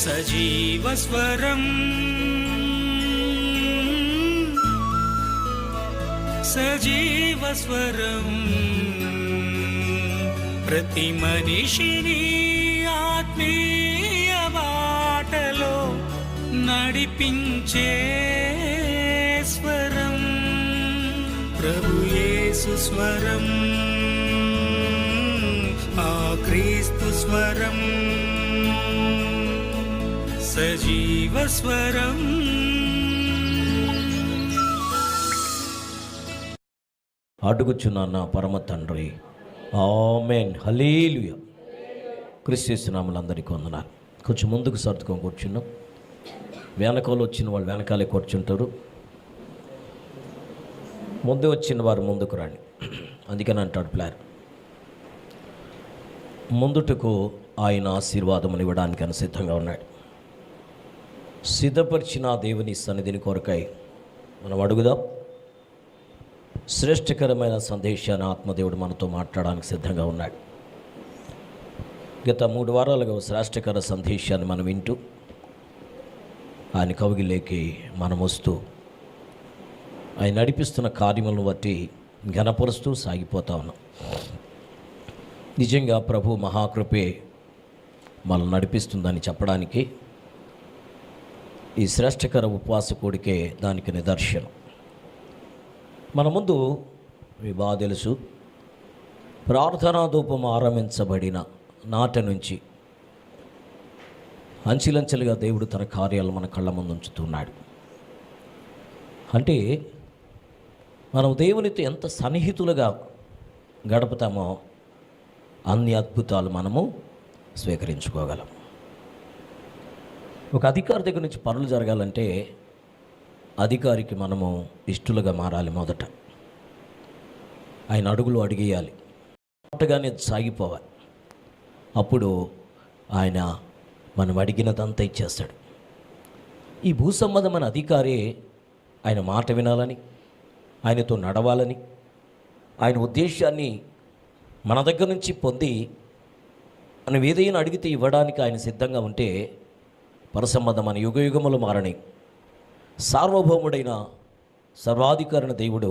సజీవస్వరం సజీవస్వరం ప్రతి మనిషిని ఆత్మీయ బాటలో నడిపించే స్వరం ప్రభు యేసు స్వరం ఆ క్రీస్తు స్వరం సజీవస్వరం. అడుగుచున్నా నా పరమ తండ్రి, ఆమేన్, హల్లెలూయా. క్రీస్తు నామములందరికీ వందనాలు. కొంచెం ముందుకు సర్దుకొని కూర్చున్నాం. వెనకాల వచ్చిన వాళ్ళు వెనకాలే కూర్చుంటారు, ముందు వచ్చిన వారు ముందుకు రండి. అందుకని అంటాడు ప్లాన్, ముందుటకు ఆయన ఆశీర్వాదమును ఇవ్వడానికి అని సిద్ధంగా ఉన్నాడు. సిద్ధపరిచిన దేవుని సన్నిధిని కొరకై మనం అడుగుదాం. శ్రేష్టకరమైన సందేశాన్ని ఆత్మదేవుడు మనతో మాట్లాడడానికి సిద్ధంగా ఉన్నాడు. గత 3 వారాలుగా శ్రేష్టకర సందేశాన్ని మనం వింటూ ఆయన కౌగిలేకి మనం వస్తూ ఆయన నడిపిస్తున్న కార్యములను బట్టి ఘనపరుస్తూ సాగిపోతా ఉన్నాం. నిజంగా ప్రభు మహాకృపే మనల్ని నడిపిస్తుందని చెప్పడానికి ఈ శ్రేష్టకర ఉపవాస కూడికే దానికి నిదర్శనం. మన ముందు మీ బాగా తెలుసు, ప్రార్థనా ధూపం ఆరంభించబడిన నాటి నుంచి అంచెలంచెలుగా దేవుడు తన కార్యాలు మన కళ్ళ ముందు ఉంచుతున్నాడు. అంటే మనం దేవునితో ఎంత సన్నిహితులుగా గడుపుతామో అన్ని అద్భుతాలు మనము స్వీకరించుకోగలం. ఒక అధికారి దగ్గర నుంచి పనులు జరగాలంటే అధికారికి మనము ఇష్టలుగా మారాలి. మొదట ఆయన అడుగులు అడిగేయాలి, మొట్టగానే సాగిపోవాలి. అప్పుడు ఆయన మనం అడిగినదంతా ఇచ్చేస్తాడు. ఈ భూసంబంధమైన అధికారి ఆయన మాట వినాలని, ఆయనతో నడవాలని, ఆయన ఉద్దేశాన్ని మన దగ్గర నుంచి పొంది మనం ఏదైనా అడిగితే ఇవ్వడానికి ఆయన సిద్ధంగా ఉంటే పరసంబంధమైన యుగయుగములు మారని సార్వభౌముడైన సర్వాధికారైన దేవుడు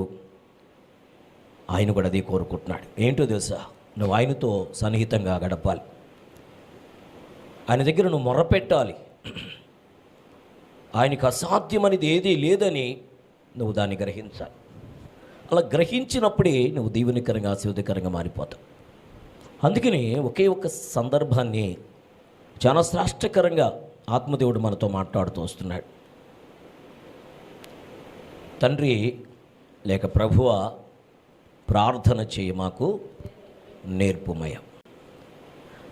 ఆయన కూడా అదే కోరుకుంటున్నాడు. ఏంటో తెలుసా, నువ్వు ఆయనతో సన్నిహితంగా గడపాలి, ఆయన దగ్గర నువ్వు మొర్రపెట్టాలి. ఆయనకు అసాధ్యమనేది ఏదీ లేదని నువ్వు దాన్ని గ్రహించాలి. అలా గ్రహించినప్పుడే నువ్వు దీవెనకరంగా ఆశీర్వాదకరంగా మారిపోతావు. అందుకని ఒకే ఒక సందర్భాన్ని చాలా శ్రేష్టకరంగా ఆత్మదేవుడు మనతో మాట్లాడుతూ వస్తున్నాడు. తండ్రి లేక ప్రభువా, ప్రార్థన చేయ మాకు నేర్పుమయ.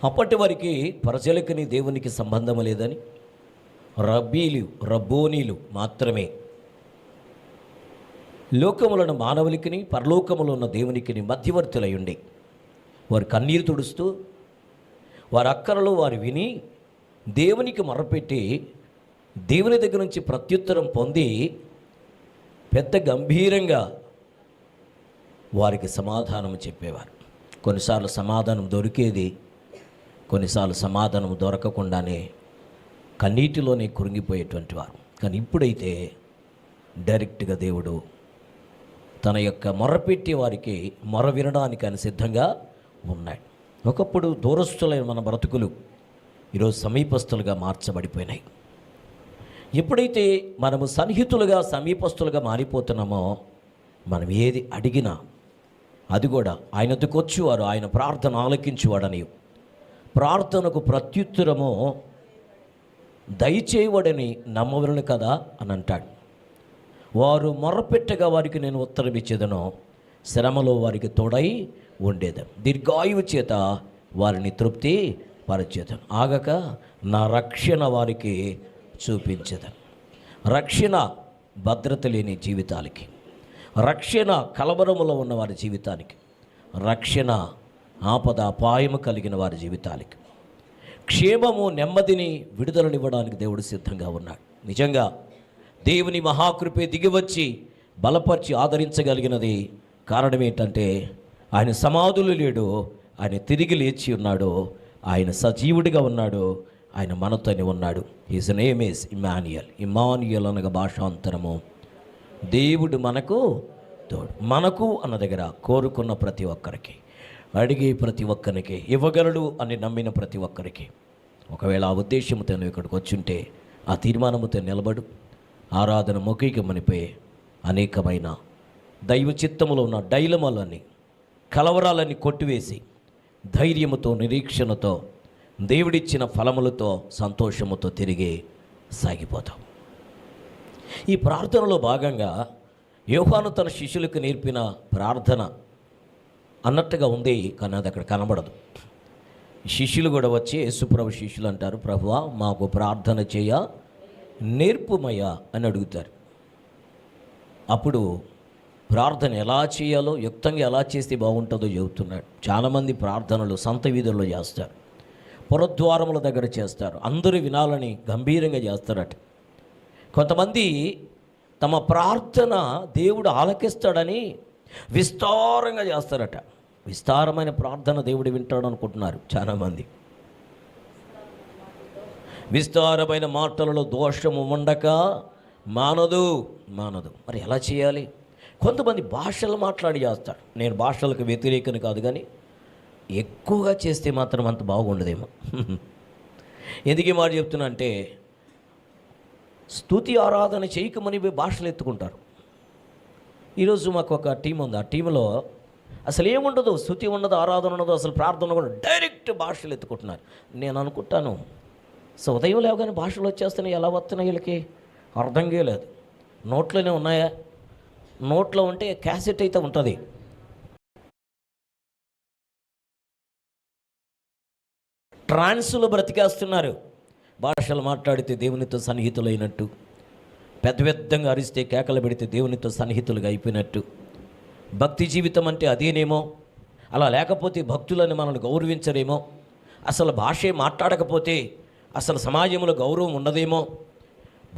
అప్పటి వరకు ప్రజలకి దేవునికి సంబంధం లేదని రబ్బోనీలు మాత్రమే లోకములను మానవులకిని పరలోకములో ఉన్న దేవునికి మధ్యవర్తులై ఉండి వారు కన్నీరు తుడుస్తూ వారి అక్కరలో వారు విని దేవునికి మొరపెట్టి దేవుని దగ్గర నుంచి ప్రత్యుత్తరం పొంది పెద్ద గంభీరంగా వారికి సమాధానం చెప్పేవారు. కొన్నిసార్లు సమాధానం దొరికేది, కొన్నిసార్లు సమాధానం దొరకకుండానే కన్నీటిలోనే కురింగిపోయేటువంటి వారు. కానీ ఇప్పుడైతే డైరెక్ట్గా దేవుడు తన యొక్క మొరపెట్టి వారికి మొర వినడానికి ఆయన సిద్ధంగా ఉన్నాడు. ఒకప్పుడు దూరస్తులైన మన బ్రతుకులు ఈరోజు సమీపస్తులుగా మార్చబడిపోయినాయి. ఎప్పుడైతే మనము సన్నిహితులుగా సమీపస్తులుగా మారిపోతున్నామో మనం ఏది అడిగినా అది కూడా ఆయన వచ్చేవారు, ఆయన ప్రార్థన ఆలకించేవాడని, ప్రార్థనకు ప్రత్యుత్తరము దయచేయవాడని నమ్మవలను కదా అని అంటాడు. వారు మొర్రపెట్టగా వారికి నేను ఉత్తరం ఇచ్చేదను, శ్రమలో వారికి తోడై ఉండేదను, దీర్ఘాయువు చేత వారిని తృప్తి పరిచేదను, ఆగక నా రక్షణ వారికి చూపించేదను. రక్షణ భద్రత లేని జీవితాలకి, రక్షణ కలవరములో ఉన్న వారి జీవితానికి, రక్షణ ఆపద అపాయము కలిగిన వారి జీవితాలకి క్షేమము నెమ్మదిని విడుదలనివ్వడానికి దేవుడు సిద్ధంగా ఉన్నాడు. నిజంగా దేవుని మహాకృపే దిగివచ్చి బలపరిచి ఆదరించగలిగినది కారణం ఏంటంటే ఆయన సమాధులు లేడు, ఆయన తిరిగి లేచి ఉన్నాడు, ఆయన సజీవుడిగా ఉన్నాడు, ఆయన మనతోనే ఉన్నాడు. His name is Emmanuel. Emmanuel అనగా భాషాంతరము దేవుడు మనకు తోడు. మనకు అన్న దగ్గర కోరుకున్న ప్రతి ఒక్కరికి, అడిగే ప్రతి ఒక్కరికి ఇవ్వగలడు అని నమ్మిన ప్రతి ఒక్కరికి, ఒకవేళ ఆ ఉద్దేశంతో నువ్వు ఇక్కడికి వచ్చుంటే ఆ తీర్మానముతో నిలబడు. ఆరాధన మొక్కమనిపోయి అనేకమైన దైవ చిత్తములో ఉన్న డైలమాలన్నీ, కలవరాలన్నీ కొట్టివేసి ధైర్యముతో, నిరీక్షణతో, దేవుడిచ్చిన ఫలములతో, సంతోషముతో తిరిగి సాగిపోతాం. ఈ ప్రార్థనలో భాగంగా యోహాను తన శిష్యులకు నేర్పిన ప్రార్థన అన్నట్టుగా ఉంది, కానీ అది అక్కడ కనబడదు. శిష్యులు కూడా వచ్చి యేసుప్రభు శిష్యులు అంటారు, ప్రభువా మాకు ప్రార్థన చేయ నేర్పుమయ్యా అని అడుగుతారు. అప్పుడు ప్రార్థన ఎలా చేయాలో, యుక్తంగా ఎలా చేస్తే బాగుంటుందో చెబుతున్నాడు. చాలామంది ప్రార్థనలు సంత వీధుల్లో చేస్తారు, పురద్వారముల దగ్గర చేస్తారు, అందరూ వినాలని గంభీరంగా చేస్తారట. కొంతమంది తమ ప్రార్థన దేవుడు ఆలకిస్తాడని విస్తారంగా చేస్తారట. విస్తారమైన ప్రార్థన దేవుడు వింటాడు అనుకుంటున్నారు చాలామంది. విస్తారమైన మాటలలో దోషము ఉండక మానదు. మరి ఎలా చేయాలి? కొంతమంది భాషలు మాట్లాడి చేస్తారు. నేను భాషలకు వ్యతిరేకని కాదు, కానీ ఎక్కువగా చేస్తే మాత్రం అంత బాగుండదేమో. ఎందుకు ఈ మాట చెప్తున్నా అంటే, స్తుతి ఆరాధన చేయకమని భాషలు ఎత్తుకుంటారు. ఈరోజు మాకు ఒక టీం ఉంది. ఆ టీంలో అసలు ఏముండదు, స్తుతి ఉండదు, ఆరాధన ఉండదు, అసలు ప్రార్థన కూడా డైరెక్ట్ భాషలు ఎత్తుకుంటున్నారు. నేను అనుకుంటాను, సో ఉదయం లేవగానే భాషలు వచ్చేస్తున్నాయి, ఎలా వస్తున్నాయి వీళ్ళకి అర్థం కాలేదు. నోట్లోనే ఉన్నాయా? నోట్లో ఉంటే క్యాసెట్ అయితే ఉంటుంది. ట్రాన్స్లో బ్రతికేస్తున్నారు. భాషలు మాట్లాడితే దేవునితో సన్నిహితులైనట్టు, పెద్దగా అరిస్తే కేకలు పెడితే దేవునితో సన్నిహితులుగా అయిపోయినట్టు. భక్తి జీవితం అంటే అదేనేమో, అలా లేకపోతే భక్తులని మనల్ని గౌరవించరేమో, అసలు భాషే మాట్లాడకపోతే అసలు సమాజంలో గౌరవం ఉండదేమో,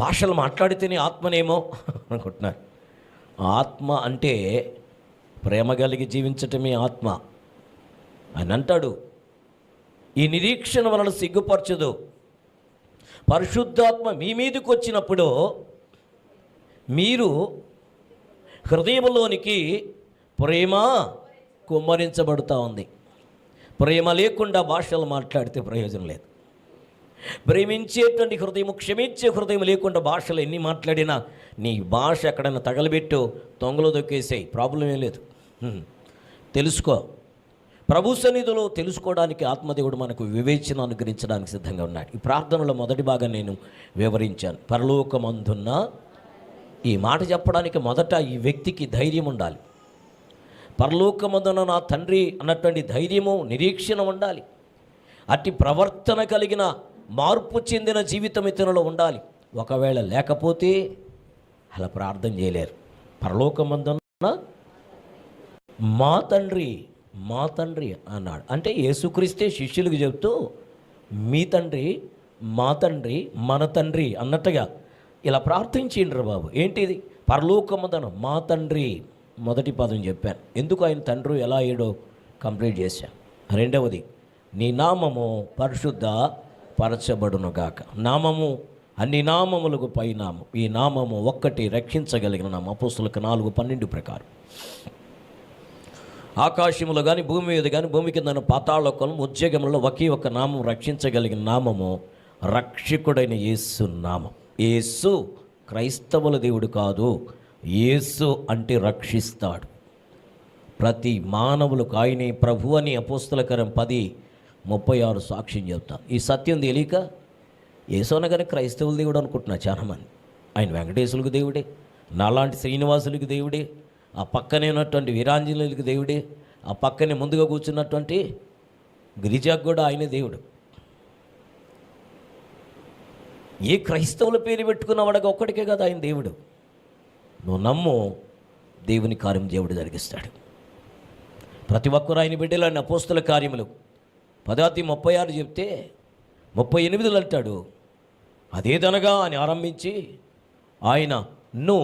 భాషలు మాట్లాడితేనే ఆత్మనేమో అనుకుంటున్నారు. ఆత్మ అంటే ప్రేమ కలిగి జీవించటమే ఆత్మ. ఆయన అంటాడు, ఈ నిరీక్షణ వలన సిగ్గుపరచదు. పరిశుద్ధాత్మ మీ మీదకి వచ్చినప్పుడు మీరు హృదయంలోనికి ప్రేమ కుమ్మరించబడుతూ ఉంది. ప్రేమ లేకుండా భాషలు మాట్లాడితే ప్రయోజనం లేదు. ప్రేమించేటువంటి హృదయం, క్షమించే హృదయం లేకుండా భాషలు ఎన్ని మాట్లాడినా నీ భాష ఎక్కడైనా తగలబెట్టు, తొంగలో దొక్కేసాయి, ప్రాబ్లం ఏం లేదు. తెలుసుకో. ప్రభు సన్నిధిలో తెలుసుకోవడానికి ఆత్మదేవుడు మనకు వివేచన అనుగ్రహించడానికి సిద్ధంగా ఉన్నాడు. ఈ ప్రార్థనలో మొదటి భాగం నేను వివరించాను. పరలోకమందున్న, ఈ మాట చెప్పడానికి మొదట ఈ వ్యక్తికి ధైర్యం ఉండాలి. పరలోకమందున నా తండ్రి అన్నటువంటి ధైర్యము, నిరీక్షణ ఉండాలి. అట్టి ప్రవర్తన కలిగిన, మార్పు చెందిన జీవితం ఇతరులో ఉండాలి. ఒకవేళ లేకపోతే అలా ప్రార్థన చేయలేరు. పరలోకమందున్న మా తండ్రి, మా తండ్రి అన్నాడు. అంటే యేసుక్రీస్తే శిష్యులకు చెబుతూ మీ తండ్రి, మా తండ్రి, మన తండ్రి అన్నట్టుగా ఇలా ప్రార్థించిండ్రు బాబు. ఏంటిది? పరలోకమందున మా తండ్రి, మొదటి పదం చెప్పాను. ఎందుకు ఆయన తండ్రి ఎలా అయ్యాడో కంప్లీట్ చేశాను. రెండవది, నీ నామము పరిశుద్ధ పరచబడునుగాక. నామము అన్ని నామములకు పైనామం. ఈ నామము ఒక్కటి రక్షించగలిగిన నామం. అపోస్తులకు 4:12 ప్రకారం ఆకాశములో కానీ, భూమి మీద కానీ, భూమి కింద పాతాళలోకం, ఉద్యోగంలో ఒకే ఒక నామం రక్షించగలిగిన నామము రక్షకుడైన యేసు నామం. యేసు క్రైస్తవుల దేవుడు కాదు. యేసు అంటే రక్షిస్తాడు. ప్రతి మానవులకు ఆయనే ప్రభు అని అపోస్తల కార్యం 10:36 సాక్ష్యం చెప్తాను. ఈ సత్యం తెలియక యేసు అనగానే క్రైస్తవుల దేవుడు అనుకుంటున్నా చాలామంది. ఆయన వెంకటేశ్వరులకు దేవుడే, నాలాంటి శ్రీనివాసులకు దేవుడే, ఆ పక్కనే ఉన్నటువంటి వీరాంజనేయులకు దేవుడే, ఆ పక్కనే ముందుగా కూర్చున్నటువంటి గిరిజాకు కూడా ఆయనే దేవుడు. ఏ క్రైస్తవుల పేరు పెట్టుకున్న వాడికి ఒక్కడికే కదా ఆయన దేవుడు. నువ్వు నమ్ము, దేవుని కార్యం దేవుడు జరిగిస్తాడు. ప్రతి ఒక్కరు ఆయన బిడ్డలని అపోస్తల కార్యములు 10:36 చెప్తే 38 అంటాడు, అదేదనగా అని ఆరంభించి ఆయనను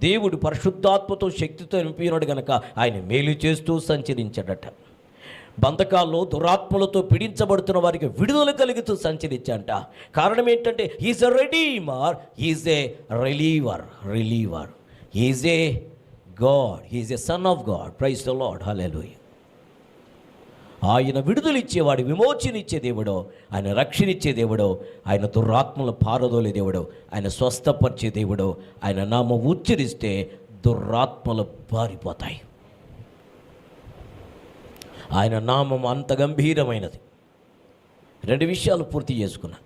దేవుడు పరిశుద్ధాత్మతో శక్తితో నింపినాడు గనక ఆయన మేలు చేస్తూ సంచరించాడట. బంధకాల్లో దురాత్మలతో పీడించబడుతున్న వారికి విడుదల కలుగుతూ సంచరించంట. కారణం ఏంటంటే is a redeemer, is a reliever. Is a God, is a son of God. Praise the Lord, hallelujah. ఆయన విడుదల ఇచ్చేవాడు, విమోచన ఇచ్చే దేవుడో, ఆయన రక్షణ ఇచ్చే దేవుడో, ఆయన దురాత్మలు పారదోలే దేవుడో, ఆయన స్వస్థపరిచే దేవుడో. ఆయన నామం ఉచ్చరిస్తే దురాత్మలు పారిపోతాయి. ఆయన నామం అంత గంభీరమైనది. 2 విషయాలు పూర్తి చేసుకున్నా.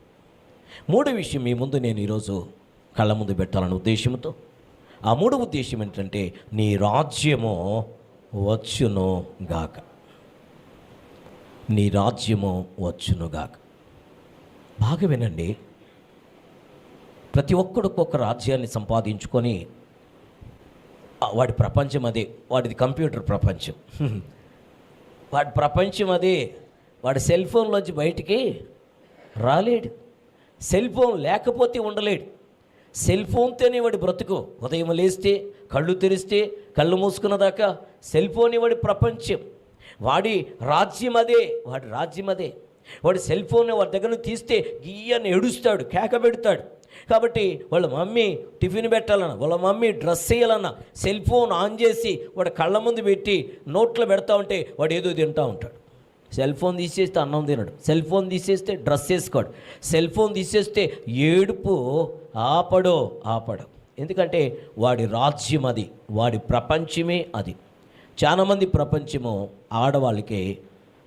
3వ విషయం మీ ముందు నేను ఈరోజు కళ్ళ ముందు పెట్టాలనే ఉద్దేశంతో, ఆ 3వ ఉద్దేశం ఏంటంటే నీ రాజ్యము వచ్చును గాక. నీ రాజ్యము వచ్చునుగాక. బాగా వినండి. ప్రతి ఒక్కడికొక రాజ్యాన్ని సంపాదించుకొని వాడి ప్రపంచం అదే, వాడిది కంప్యూటర్ ప్రపంచం. వాడి ప్రపంచం అదే. వాడి సెల్ ఫోన్లోంచి బయటికి రాలేడు. సెల్ ఫోన్ లేకపోతే ఉండలేడు. సెల్ ఫోన్తోనే వాడి బ్రతుకు. ఉదయం లేస్తే, కళ్ళు తెరిస్తే, కళ్ళు మూసుకున్న దాకా సెల్ ఫోన్ వాడి ప్రపంచం. వాడి రాజ్యం అదే. వాడి సెల్ ఫోన్ వాడి దగ్గర తీస్తే గీయని ఏడుస్తాడు, కేక పెడతాడు. కాబట్టి వాళ్ళ మమ్మీ టిఫిన్ పెట్టాలన్నా, వాళ్ళ మమ్మీ డ్రెస్ వేయాలన్నా సెల్ ఫోన్ ఆన్ చేసి వాడు కళ్ళ ముందు పెట్టి నోట్లో పెడతా ఉంటే వాడు ఏదో తింటూ ఉంటాడు. సెల్ ఫోన్ తీసేస్తే అన్నం తినడు, సెల్ ఫోన్ తీసేస్తే డ్రెస్ వేసుకోడు, సెల్ ఫోన్ తీసేస్తే ఏడుపు ఆపడు. ఎందుకంటే వాడి రాజ్యం అది, వాడి ప్రపంచమే అది. చాలామంది ప్రపంచము ఆడవాళ్ళకి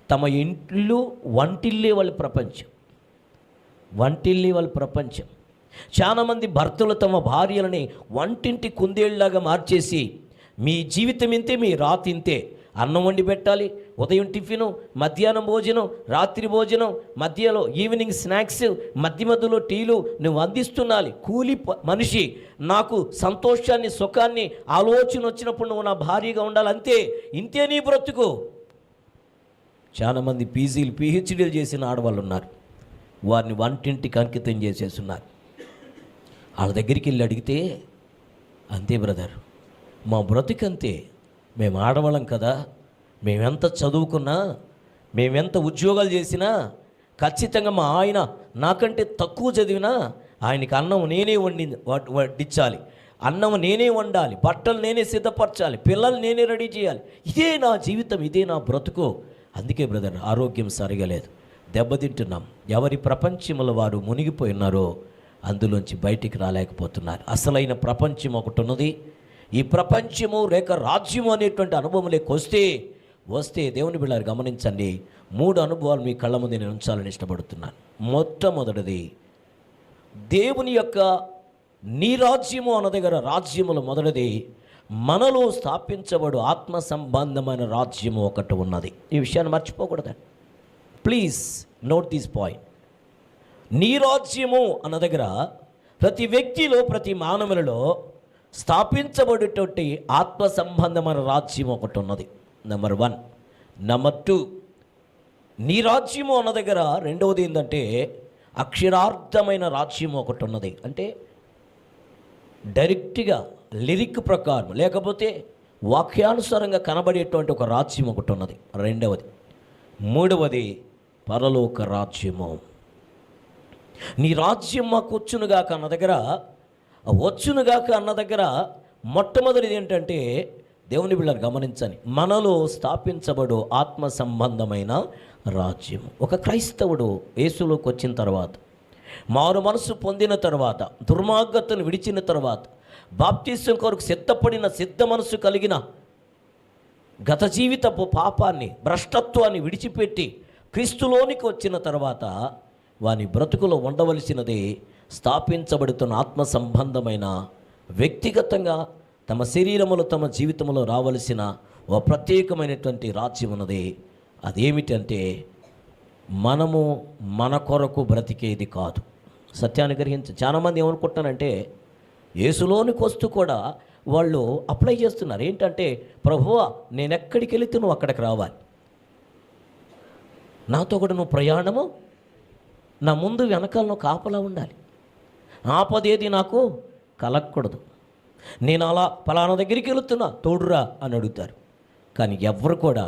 తమ ఇంట్లో వంటిల్లే వాళ్ళ ప్రపంచం. చాలామంది భర్తలు తమ భార్యలని వంటింటి కుందేళ్ళలాగా మార్చేసి మీ జీవితం ఇంతే, మీ రాతి ఇంతే. అన్నం వండి పెట్టాలి, ఉదయం టిఫిను, మధ్యాహ్నం భోజనం, రాత్రి భోజనం, మధ్యలో ఈవినింగ్ స్నాక్స్, మధ్యలో టీలు నువ్వు అందిస్తున్నాలి. కూలి మనిషి. నాకు సంతోషాన్ని, సుఖాన్ని, ఆలోచన వచ్చినప్పుడు నువ్వు నా భార్యగా ఉండాలి, అంతే. ఇంతే నీ బ్రతుకు. చాలామంది పీజీలు, పిహెచ్డీలు చేసిన ఆడవాళ్ళు ఉన్నారు. వారిని వంటింటికి అంకితం చేసేస్తున్నారు. వాళ్ళ దగ్గరికి వెళ్ళి అడిగితే, అంతే బ్రదర్, మా బ్రతుకంతే. మేము ఆడవాళ్ళం కదా, మేమెంత చదువుకున్నా, మేమెంత ఉద్యోగాలు చేసినా, ఖచ్చితంగా మా ఆయన నాకంటే తక్కువ చదివినా ఆయనకి అన్నం నేనే వడ్డించాలి, అన్నం నేనే వండాలి, బట్టలు నేనే సిద్ధపరచాలి, పిల్లలు నేనే రెడీ చేయాలి. ఇదే నా జీవితం, ఇదే నా బ్రతుకు. అందుకే బ్రదర్ ఆరోగ్యం సరిగా లేదు, దెబ్బతింటున్నాం. ఎవరి ప్రపంచంలో వారు మునిగిపోయి ఉన్నారో అందులోంచి బయటికి రాలేకపోతున్నారు. అసలైన ప్రపంచం ఒకటి ఉన్నది. ఈ ప్రపంచము లేక రాజ్యము అనేటువంటి అనుభవంలోకి వస్తే దేవుని బిడ్డలారా గమనించండి. 3 అనుభవాలు మీ కళ్ళ ముందు నేను ఉంచాలని ఇష్టపడుతున్నాను. మొట్టమొదటిది, దేవుని యొక్క నీ రాజ్యము అన్న దగ్గర రాజ్యములు మొదటిది, మనలో స్థాపించబడు ఆత్మ సంబంధమైన రాజ్యము ఒకటి ఉన్నది. ఈ విషయాన్ని మర్చిపోకూడదండి. Please note this point. నీ రాజ్యము అన్న దగ్గర ప్రతి వ్యక్తిలో, ప్రతి మానవులలో స్థాపించబడేటువంటి ఆత్మ సంబంధమైన రాజ్యం ఒకటి ఉన్నది. నెంబర్ 1. నెంబర్ 2, నీ రాజ్యము అన్న దగ్గర రెండవది ఏంటంటే అక్షరార్థమైన రాజ్యం ఒకటి ఉన్నది. అంటే డైరెక్ట్గా లిరిక్ ప్రకారం లేకపోతే వాక్యానుసారంగా కనబడేటువంటి ఒక రాజ్యం ఒకటి ఉన్నది. రెండవది. 3వది పరలోక రాజ్యము. నీ రాజ్యం మాకు వచ్చునుగాక అన్న దగ్గర మొట్టమొదటిది ఏంటంటే దేవుని బిడ్డలు గమనించని, మనలో స్థాపించబడు ఆత్మ సంబంధమైన రాజ్యం. ఒక క్రైస్తవుడు యేసులోకి వచ్చిన తర్వాత, మారు మనసు పొందిన తర్వాత, దుర్మార్గతను విడిచిన తర్వాత, బాప్తిసం కొరకు సిద్ధపడిన సిద్ధ మనసు కలిగిన, గత జీవితపు పాపాన్ని, భ్రష్టత్వాన్ని విడిచిపెట్టి క్రీస్తులోనికి వచ్చిన తర్వాత వాని బ్రతుకులో ఉండవలసినది స్థాపించబడుతున్న ఆత్మ సంబంధమైన, వ్యక్తిగతంగా తమ శరీరములో, తమ జీవితంలో రావలసిన ఓ ప్రత్యేకమైనటువంటి రాజ్యం ఉన్నది. అదేమిటంటే మనము మన కొరకు బ్రతికేది కాదు. సత్యాన్ని గ్రహించి చాలామంది ఏమనుకుంటున్నారంటే యేసులోనికి వస్తూ కూడా వాళ్ళు అప్లై చేస్తున్నారు. ఏంటంటే, ప్రభువా నేను ఎక్కడికి వెళితే నువ్వు అక్కడికి రావాలి, నాతో కూడా నువ్వు ప్రయాణము, నా ముందు వెనకాల నువ్వు కాపలా ఉండాలి, ఆపదేది నాకు కలగకూడదు, నేను అలా ఫలానా దగ్గరికి వెళుతున్నా తోడురా అని అడుగుతారు. కానీ ఎవరు కూడా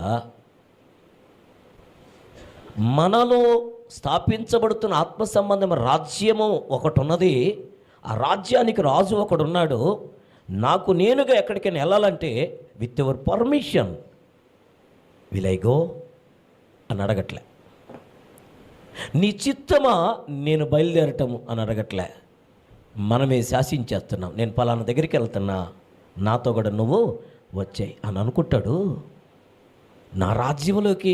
మనలో స్థాపించబడుతున్న ఆత్మ సంబంధమైన రాజ్యము ఒకటి ఉన్నది. ఆ రాజ్యానికి రాజు ఒకడున్నాడు. నాకు నేనుగా ఎక్కడికైనా వెళ్ళాలంటే with your permission will I go అని అడగట్లే. నీ చిత్తమా నేను బయలుదేరటము అని అడగట్లే. మనమే శాసించేస్తున్నాం. నేను పలానా దగ్గరికి వెళ్తున్నా, నాతో కూడా నువ్వు వచ్చాయి అని అనుకుంటాడు. నా రాజ్యంలోకి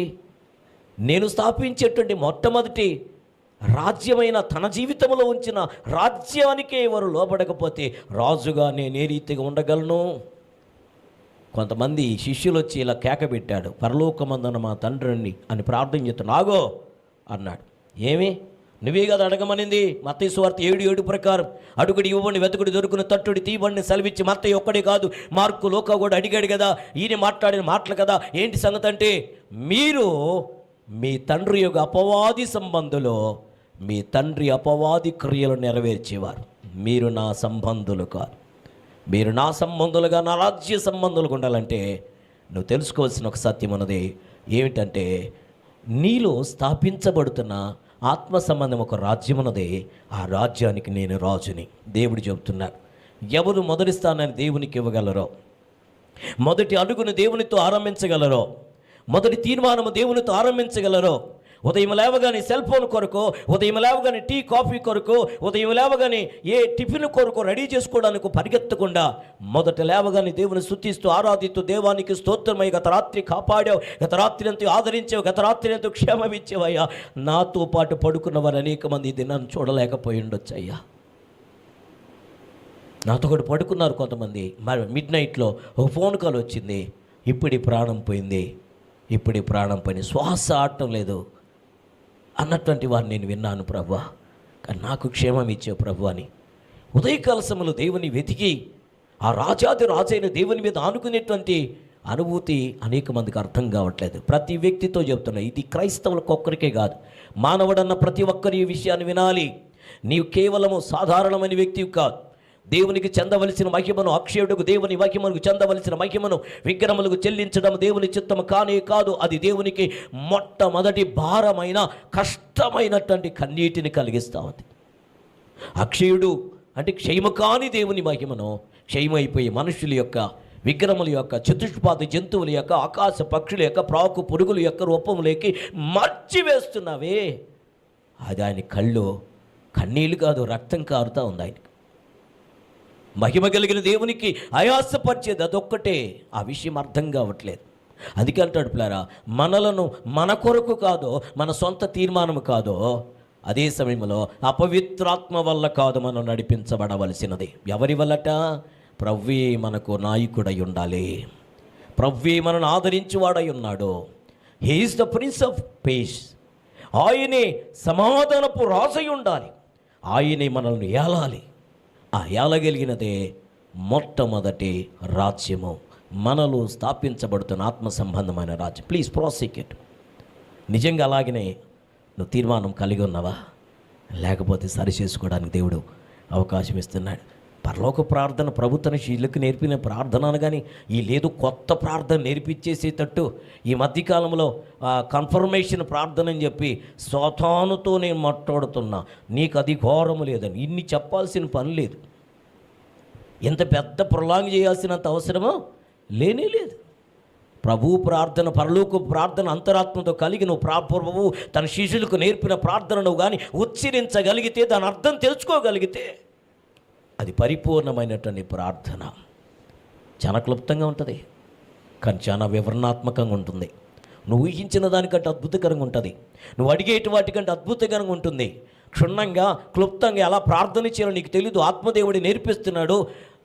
నేను స్థాపించేటువంటి మొట్టమొదటి రాజ్యమైన తన జీవితంలో ఉంచిన రాజ్యానికే ఎవరు లోబడకపోతే రాజుగా నేను ఏ రీతిగా ఉండగలను? కొంతమంది శిష్యులు వచ్చి ఇలా కేక పెట్టాడు, పరలోకమందున మా తండ్రిని అని ప్రార్థన చేస్తున్నాడు. ఆగో అన్నాడు. ఏమి? నువ్వే కదా అడగమనింది. మత్తయి సువార్త 7:7 ప్రకారం అడుగుడి ఇవ్వండి, వెతుకుడి దొరుకుని, తట్టుడి తీవండి సెలవిచ్చి. మత్తయి ఒక్కడే కాదు, మార్కు, లోకా కూడా అడిగాడు కదా. ఈయన మాట్లాడిన మాటలు కదా. ఏంటి సంగతి అంటే, మీరు మీ తండ్రి యొక్క అపవాది సంబంధులు, మీ తండ్రి అపవాది క్రియలు నెరవేర్చేవారు. మీరు నా సంబంధులు కాదు. మీరు నా సంబంధులుగా, నా రాజ్య సంబంధులుగా ఉండాలంటే నువ్వు తెలుసుకోవాల్సిన ఒక సత్యం ఉన్నది. ఏమిటంటే, నీలో స్థాపించబడుతున్న ఆత్మ సంబంధం ఒక రాజ్యం ఉన్నది. ఆ రాజ్యానికి నేను రాజుని దేవుడు చెబుతున్నాడు. ఎవరు మొదటి స్థానాన్ని దేవునికి ఇవ్వగలరో, మొదటి అడుగును దేవునితో ఆరంభించగలరో, మొదటి తీర్మానము దేవునితో ఆరంభించగలరో, ఉదయం లేవగానే సెల్ ఫోన్ కొరకు, ఉదయం లేవగానే టీ కాఫీ కొరకు, ఉదయం లేవగానే ఏ టిఫిన్ కొరకు రెడీ చేసుకోవడానికి పరిగెత్తకుండా మొదట లేవగానే దేవుని స్తుతిస్తూ ఆరాధిస్తూ దేవానికి స్తోత్రమై, గత రాత్రి కాపాడావు, గత రాత్రి ఎంతో ఆదరించావు, గత రాత్రి ఎంతో క్షేమం ఇచ్చావయ్యా, నాతో పాటు పడుకున్న వారు అనేక మంది దినాన్ని చూడలేకపోయి ఉండొచ్చు అయ్యా. నాతో కూడా పడుకున్నారు కొంతమంది. మరి మిడ్ నైట్లో ఒక ఫోన్ కాల్ వచ్చింది, ఇప్పుడు ప్రాణం పోయింది, ఇప్పుడు ప్రాణం పోయింది, శ్వాస ఆడటం లేదు అన్నటువంటి వారిని నేను విన్నాను ప్రభువా, కానీ నాకు క్షేమం ఇచ్చావు ప్రభు అని. ఉదయకాల సమయంలో దేవుని వెతికి ఆ రాజాది రాజైన దేవుని మీద ఆనుకునేటువంటి అనుభూతి అనేక మందికి అర్థం కావట్లేదు. ప్రతి వ్యక్తితో చెప్తున్నా, ఇది క్రైస్తవులకు ఒక్కరికే కాదు, మానవుడన్న ప్రతి ఒక్కరి ఈ విషయాన్ని వినాలి. నీవు కేవలము సాధారణమైన వ్యక్తివి కాదు. దేవునికి చెందవలసిన మహిమను, అక్షయుడుకు దేవుని మహిమకు చెందవలసిన మహిమను విగ్రహములకు చెల్లించడం దేవుని చిత్తము కానే కాదు. అది దేవునికి మొట్టమొదటి భారమైన, కష్టమైనటువంటి కన్నీటిని కలిగిస్తూ ఉంది. అక్షయుడు అంటే క్షయము కాని దేవుని మహిమను క్షయమైపోయి మనుషుల యొక్క, విగ్రహముల యొక్క, చతుష్పాద జంతువుల యొక్క, ఆకాశ పక్షుల యొక్క, ప్రాకు పురుగుల యొక్క రూపములోకి మార్చివేస్తున్నావే. అది ఆయన కళ్ళు కన్నీళ్ళు కాదు, రక్తం కారుతూ ఉంది. ఆయనకి మహిమ కలిగిన దేవునికి ఆయాసపరిచేది అదొక్కటే. ఆ విషయం అర్థం కావట్లేదు. అందుకే అంటాడు పిల్లారా, మనలను మన కొరకు కాదో, మన సొంత తీర్మానం కాదో, అదే సమయంలో అపవిత్రాత్మ వల్ల కాదు మనం నడిపించబడవలసినది. ఎవరి వల్లట? ప్రభువే మనకు నాయకుడై ఉండాలి. ప్రభువే మనను ఆదరించువాడై ఉన్నాడు. He is the prince of piece. ఆయనే సమాధానపు రాజై ఉండాలి. ఆయనే మనల్ని ఏలాలి. ఆ ఏలగలిగినదే మొట్టమొదటి రాజ్యము, మనలో స్థాపించబడుతున్న ఆత్మ సంబంధమైన రాజ్యం. Please prosecute. నిజంగా అలాగనే నువ్వు తీర్మానం కలిగి ఉన్నావా? లేకపోతే సరి చేసుకోవడానికి దేవుడు అవకాశం ఇస్తున్నాడు. పరలోక ప్రార్థన ప్రభుత్వ శీలకు నేర్పిన ప్రార్థన అనగాని ఈ లేదు కొత్త ప్రార్థన నేర్పించేసేటట్టు ఈ మధ్యకాలంలో కన్ఫర్మేషన్ ప్రార్థన అని చెప్పి స్వతానుతో నేను మాట్లాడుతున్నా. నీకు అధికారము లేదని ఇన్ని చెప్పాల్సిన పని లేదు. ఎంత పెద్ద ప్రొలాంగ్ చేయాల్సినంత అవసరమో లేనే లేదు. ప్రభు ప్రార్థన, పరలోక ప్రార్థన అంతరాత్మతో కలిగి నువ్వు ప్రభువు తన శిష్యులకు నేర్పిన ప్రార్థనను కానీ ఉచ్చరించగలిగితే, దాని అర్థం తెలుసుకోగలిగితే అది పరిపూర్ణమైనటువంటి ప్రార్థన. చాలా క్లుప్తంగా ఉంటుంది, కానీ చాలా వివరణాత్మకంగా ఉంటుంది. నువ్వు ఊహించిన దానికంటే అద్భుతకరంగా ఉంటుంది. నువ్వు అడిగేటి వాటికంటే అద్భుతకరంగా ఉంటుంది. క్షుణ్ణంగా, క్లుప్తంగా ఎలా ప్రార్థన చేయాలో నీకు తెలీదు. ఆత్మదేవుడి నేర్పిస్తున్నాడు.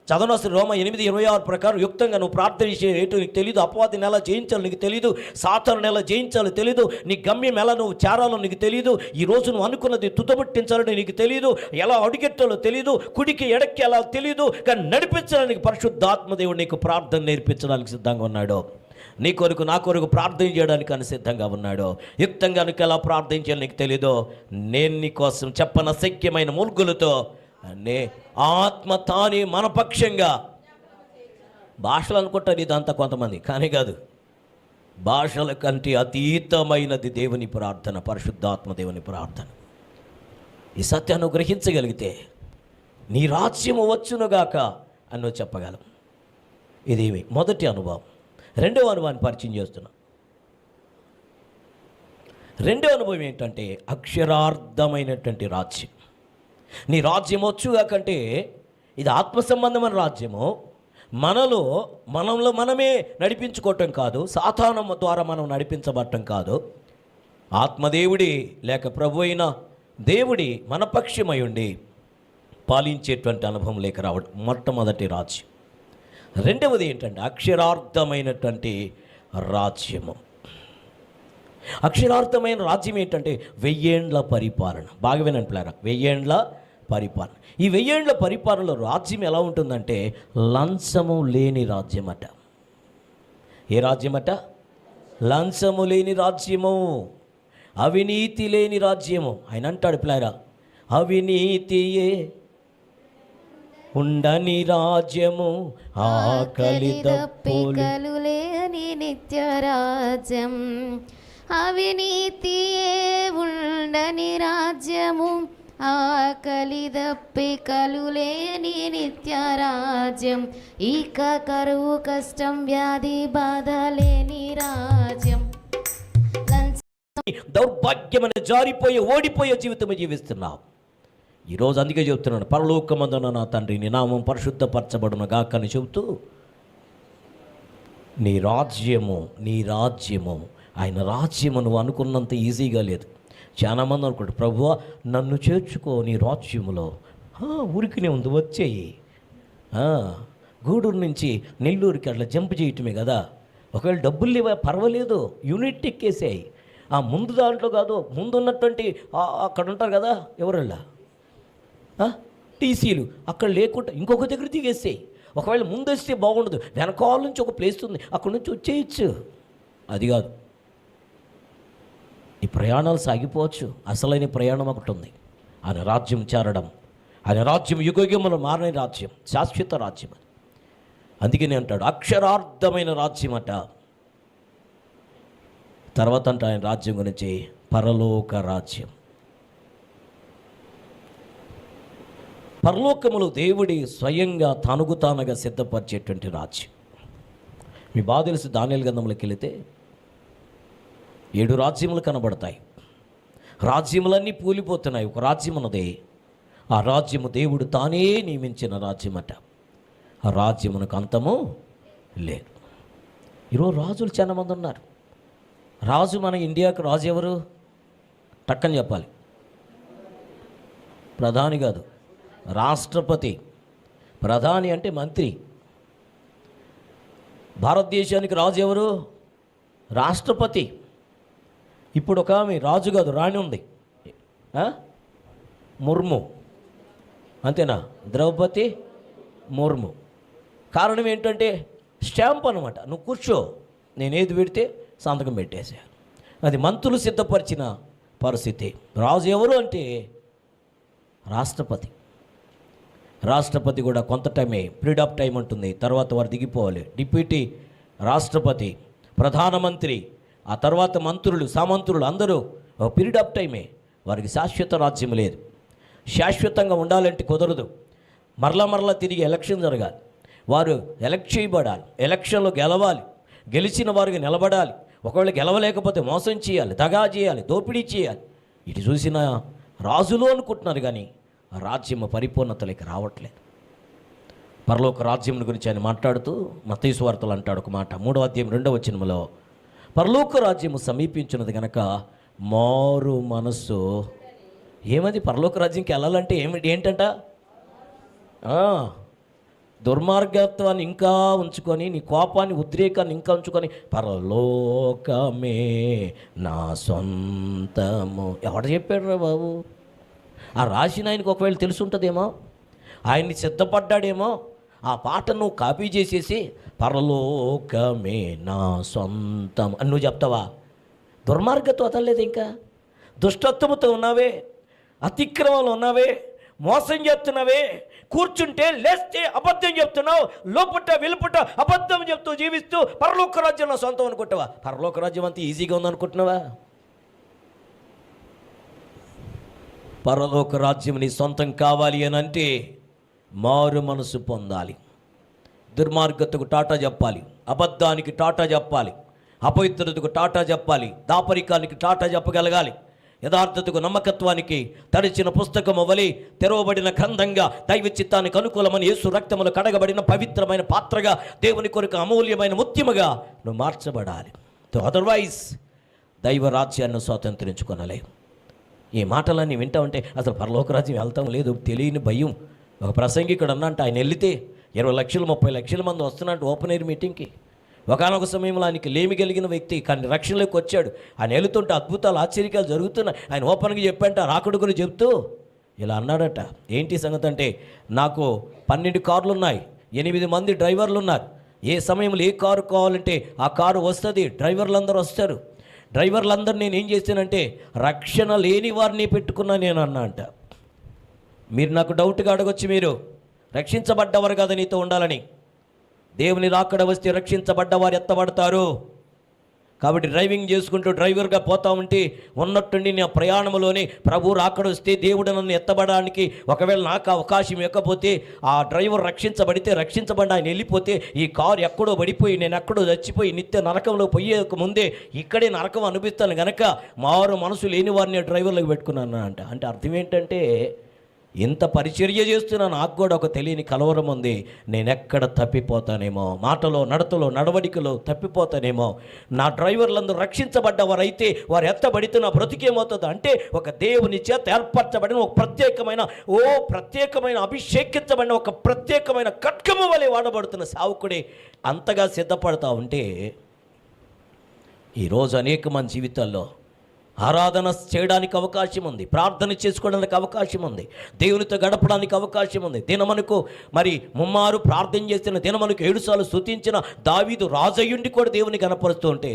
చదవనవసరం. రోమా 8:26 ప్రకారం యుక్తంగా నువ్వు ప్రార్థన చేసేటో నీకు తెలీదు. అపవాదిని ఎలా జయించాలో నీకు తెలీదు. సాతానుని ఎలా జయించాలో తెలీదు. నీ గమ్యం ఎలా నువ్వు చేరాలో నీకు తెలీదు. ఈరోజు నువ్వు అనుకున్నది తుదముట్టించాలని నీకు తెలీదు. ఎలా అడుగెట్టాలో తెలీదు. కుడికి ఎడక్కి ఎలా తెలీదు. కానీ నడిపించడానికి పరిశుద్ధాత్మదేవుడు నీకు ప్రార్థన నేర్పించడానికి సిద్ధంగా ఉన్నాడు. నీ కొరకు, నా కొరకు ప్రార్థన చేయడానికి అని సిద్ధంగా ఉన్నాడు. యుక్తంగా నీకు ఎలా ప్రార్థన చేయాలో నీకు తెలీదో, నేను నీ కోసం చెప్పనశక్యమైన మూర్ఖులతో ఆత్మ తానే మన పక్షంగా భాషలు అనుకుంటారు ఇదంతా కొంతమంది, కానీ కాదు. భాషల కంటే అతీతమైనది దేవుని ప్రార్థన, పరిశుద్ధాత్మ దేవుని ప్రార్థన. ఈ సత్యాన్ని గ్రహించగలిగితే నీ రాజ్యము వచ్చునుగాక అని నువ్వు చెప్పగలం. ఇది మొదటి అనుభవం. రెండవ అనుభవాన్ని పరిచయం చేస్తున్నా. రెండవ అనుభవం ఏంటంటే అక్షరార్థమైనటువంటి రాజ్యం. నీ రాజ్యం వచ్చుగాకంటే ఇది ఆత్మ సంబంధమైన రాజ్యము. మనంలో మనమే నడిపించుకోవటం కాదు, సాతానం ద్వారా మనం నడిపించబడటం కాదు. ఆత్మదేవుడి లేక ప్రభు అయిన దేవుడి మన పక్షమై ఉండి పాలించేటువంటి అనుభవం లేక రావడం మొట్టమొదటి రాజ్యం. రెండవది ఏంటంటే అక్షరార్థమైనటువంటి రాజ్యము. అక్షరార్థమైన రాజ్యం ఏంటంటే 1000 ఏండ్ల పరిపాలన. బాగా వినండి పిల్లరా, 1000 ఏండ్ల పరిపాలన. ఈ 1000 ఏండ్ల పరిపాలనలో రాజ్యం ఎలా ఉంటుందంటే లంచము లేని రాజ్యమట. ఏ రాజ్యమట? లంచము లేని రాజ్యము, అవినీతి లేని రాజ్యము. ఆయన అంటాడు పిల్లరా, అవినీతియే ఉండని రాజ్యము, ఆకలి దప్పులు లేని నిత్య రాజ్యం. అవినీతియే ఉండని రాజ్యము, ఆకలి దప్పికలు లేని నిత్య రాజ్యం. ఇక కరువు కష్టం వ్యాధి బాధ లేని రాజ్యం. దౌర్భాగ్యమని జారిపోయే ఓడిపోయే జీవితం జీవిస్తున్నావు ఈరోజు. అందుకే చెబుతున్నాను, పరలోకమందున నా తండ్రి నీ నామం పరిశుద్ధపరచబడును గాక అని చెబుతూ నీ రాజ్యము ఆయన రాజ్యము నువ్వు అనుకున్నంత ఈజీగా లేదు. చాలామంది అనుకుంటారు, ప్రభువా నన్ను చేర్చుకో నీ రాజ్యములో. ఊరికినే ఉంది, వచ్చేయి. గూడూరు నుంచి నెల్లూరుకి అట్లా జంప్ చేయటమే కదా. ఒకవేళ డబ్బులు లేవా పర్వాలేదు, యూనిట్ ఎక్కేసాయి. ముందు దాంట్లో కాదు, ముందున్నటువంటి అక్కడ ఉంటారు కదా ఎవరల్లా టీసీలు, అక్కడ లేకుండా ఇంకొక దగ్గర దిగేసాయి. ఒకవేళ ముందు వస్తే బాగుండదు, వెనకాల నుంచి ఒక ప్లేస్ ఉంది, అక్కడ నుంచి వచ్చేయచ్చు. అది కాదు, ఈ ప్రయాణాలు సాగిపోవచ్చు. అసలైన ప్రయాణం ఒకటి ఉంది, ఆయన రాజ్యం చేరడం. ఆయన రాజ్యం యుగయుగములు మారని రాజ్యం, శాశ్వత రాజ్యం. అందుకనే అంటాడు అక్షరార్థమైన రాజ్యం అట. తర్వాత అంటే ఆయన రాజ్యం గురించి పరలోక రాజ్యం. పరలోకములు దేవుడి స్వయంగా తానుగా సిద్ధపరిచేటువంటి రాజ్యం. మీ బాధ తెలిసి దానియేలు గ్రంథంలోకి వెళితే 7 రాజ్యములు కనబడతాయి. రాజ్యములన్నీ కూలిపోతున్నాయి, ఒక రాజ్యం ఉన్నది. ఆ రాజ్యము దేవుడు తానే నియమించిన రాజ్యమట. ఆ రాజ్యమునకు అంతము లేదు. ఈరోజు రాజులు చాలా మంది ఉన్నారు. రాజు మన ఇండియాకు రాజు ఎవరు? టక్కని చెప్పాలి. ప్రధాని కాదు, రాష్ట్రపతి. ప్రధాని అంటే మంత్రి. భారతదేశానికి రాజు ఎవరు? రాష్ట్రపతి. ఇప్పుడు ఒక ఆమె రాజు కాదు, రాణి ఉంది, ముర్ము. అంతేనా? ద్రౌపది ముర్ము. కారణం ఏంటంటే స్టాంప్ అనమాట. నువ్వు కూర్చో, నేనేది పెడితే సంతకం పెట్టేసా. అది మంత్రులు సిద్ధపరిచిన పరిస్థితి. రాజు ఎవరు అంటే రాష్ట్రపతి. రాష్ట్రపతి కూడా కొంత టైమే, పీరియడ్ ఆఫ్ టైం ఉంటుంది, తర్వాత వారు దిగిపోవాలి. డిప్యూటీ రాష్ట్రపతి, ప్రధానమంత్రి, ఆ తర్వాత మంత్రులు, సామంత్రులు అందరూ ఒక పీరియడ్ ఆఫ్ టైమే. వారికి శాశ్వత రాజ్యం లేదు. శాశ్వతంగా ఉండాలంటే కుదరదు. మరలా తిరిగి ఎలక్షన్ జరగాలి, వారు ఎలక్ట్ చేయబడాలి, ఎలక్షన్లో గెలవాలి, గెలిచిన వారికి నిలబడాలి. ఒకవేళ గెలవలేకపోతే మోసం చేయాలి, దగా చేయాలి, దోపిడీ చేయాలి. ఇటు చూసిన రాజులు అనుకుంటున్నారు, కానీ ఆ రాజ్యం పరిపూర్ణతలోకి రావట్లేదు. పరలోక రాజ్యం గురించి ఆయన మాట్లాడుతూ మత్తయి సువార్తలో అంటాడు ఒక మాట, 3వ అధ్యాయం 2వ వచనంలో, పరలోక రాజ్యము సమీపించినది గనక మారు మనస్సు. ఏమది? పరలోక రాజ్యంకి వెళ్ళాలంటే ఏంటంట? దుర్మార్గత్వాన్ని ఇంకా ఉంచుకొని, నీ కోపాన్ని, ఉద్రేకాన్ని ఇంకా ఉంచుకొని, పరలోకమే నా సొంతము. ఎవడు చెప్పాడు రా బాబు? ఆ రాసిన ఆయనకు ఒకవేళ తెలుసుంటుందేమో, ఆయన్ని సిద్ధపడ్డాడేమో. ఆ పాట నువ్వు కాపీ చేసేసి పరలోకమే నా సొంతం అని నువ్వు చెప్తావా? దుర్మార్గత్వం వదలలేదు, ఇంకా దుష్టత్వముతో ఉన్నావే, అతిక్రమంలో ఉన్నావే, మోసం చేస్తున్నావే, కూర్చుంటే లేస్తే అబద్ధం చెప్తున్నావు, లోపట వెలుపట అబద్ధం చెప్తూ జీవిస్తూ పరలోక రాజ్యం నా సొంతం అనుకుంటావా? పరలోక రాజ్యం అంత ఈజీగా ఉందనుకుంటున్నావా? పరలోక రాజ్యం నీ సొంతం కావాలి అని అంటే మారు మనసు పొందాలి. దుర్మార్గతకు టాటా చెప్పాలి, అబద్ధానికి టాటా చెప్పాలి, అపవిత్రతకు టాటా చెప్పాలి, దాపరికానికి టాటా చెప్పగలగాలి. యథార్థతకు, నమ్మకత్వానికి తడిచిన పుస్తకము వలె తెరవబడిన గ్రంథంగా దైవ చిత్తానికి అనుకూలమైన యేసు రక్తములు కడగబడిన పవిత్రమైన పాత్రగా దేవుని కొరకు అమూల్యమైన ముత్యముగా నువ్వు మార్చబడాలి. అదర్వైజ్ దైవ రాజ్యాన్ని స్వాతంత్రించుకొనలేవు. ఈ మాటలన్నీ వింటా ఉంటే అసలు పరలోక రాజ్యం వెళ్తాం లేదు తెలియని భయం. ఒక ప్రసంగికుడు అన్నంట, ఆయన వెళితే 20 లక్షలు 30 లక్షల మంది వస్తున్నట్టు ఓపెన్ ఎయిర్ మీటింగ్కి. ఒకనొక సమయంలో ఆయనకి లేమి కలిగిన వ్యక్తి కానీ రక్షణలోకి వచ్చాడు. ఆయన వెళుతుంటే అద్భుతాలు ఆశ్చర్యాలు జరుగుతున్నాయి. ఆయన ఓపెన్గా చెప్పంట, రాకుడు గురించి చెప్తూ ఇలా అన్నాడట, ఏంటి సంగతి అంటే, నాకు 12 కార్లు ఉన్నాయి, 8 మంది డ్రైవర్లు ఉన్నారు. ఏ సమయంలో ఏ కారు కావాలంటే ఆ కారు వస్తుంది, డ్రైవర్లు అందరూ వస్తారు. డ్రైవర్లందరూ నేను ఏం చేశానంటే రక్షణ లేని వారిని పెట్టుకున్నా నేను అన్నా అంట. మీరు నాకు డౌట్గా అడగొచ్చు, మీరు రక్షించబడ్డవారు కదా నీతో ఉండాలని. దేవుని రాకడ వస్తే రక్షించబడ్డవారు ఎత్తబడతారు. కాబట్టి డ్రైవింగ్ చేసుకుంటూ డ్రైవర్గా పోతా ఉంటే ఉన్నట్టుండి నా ప్రయాణంలోనే ప్రభు రాకడ వస్తే దేవుడు నన్ను ఎత్తబడడానికి ఒకవేళ నాకు అవకాశం ఇవ్వకపోతే ఆ డ్రైవర్ రక్షించబడి ఆయన వెళ్ళిపోతే ఈ కారు ఎక్కడో పడిపోయి నేను ఎక్కడో చచ్చిపోయి నిత్య నరకంలో పోయేక ముందే ఇక్కడే నరకం అనిపిస్తాను కనుక మారు మనసు లేని వారిని డ్రైవర్లకు పెట్టుకున్నాను అంట. అంటే అర్థం ఏంటంటే, ఇంత పరిచర్య చేస్తున్నా నాకు కూడా ఒక తెలియని కలవరం ఉంది, నేనెక్కడ తప్పిపోతానేమో, మాటలో నడతలో నడవడికలో తప్పిపోతానేమో. నా డ్రైవర్లందరూ రక్షించబడ్డవారైతే వారు ఎత్తబడితే నా బ్రతికేమవుతుంది అంటే, ఒక దేవుని చేత ఏర్పరచబడిన ఒక ప్రత్యేకమైన అభిషేకించబడిన ఒక ప్రత్యేకమైన ఖడ్గము వలె వాడబడుతున్న సావుకుడే అంతగా సిద్ధపడతా ఉంటే, ఈరోజు అనేక మంది జీవితాల్లో ఆరాధన చేయడానికి అవకాశం ఉంది, ప్రార్థన చేసుకోవడానికి అవకాశం ఉంది, దేవునితో గడపడానికి అవకాశం ఉంది. దినమనుకు మరి ముమ్మారు ప్రార్థన చేసిన, దినమనుకు 7 సార్లు స్తుతించిన దావీదు రాజయ్యుండి కూడా దేవుని కనపరుస్తూ ఉంటే,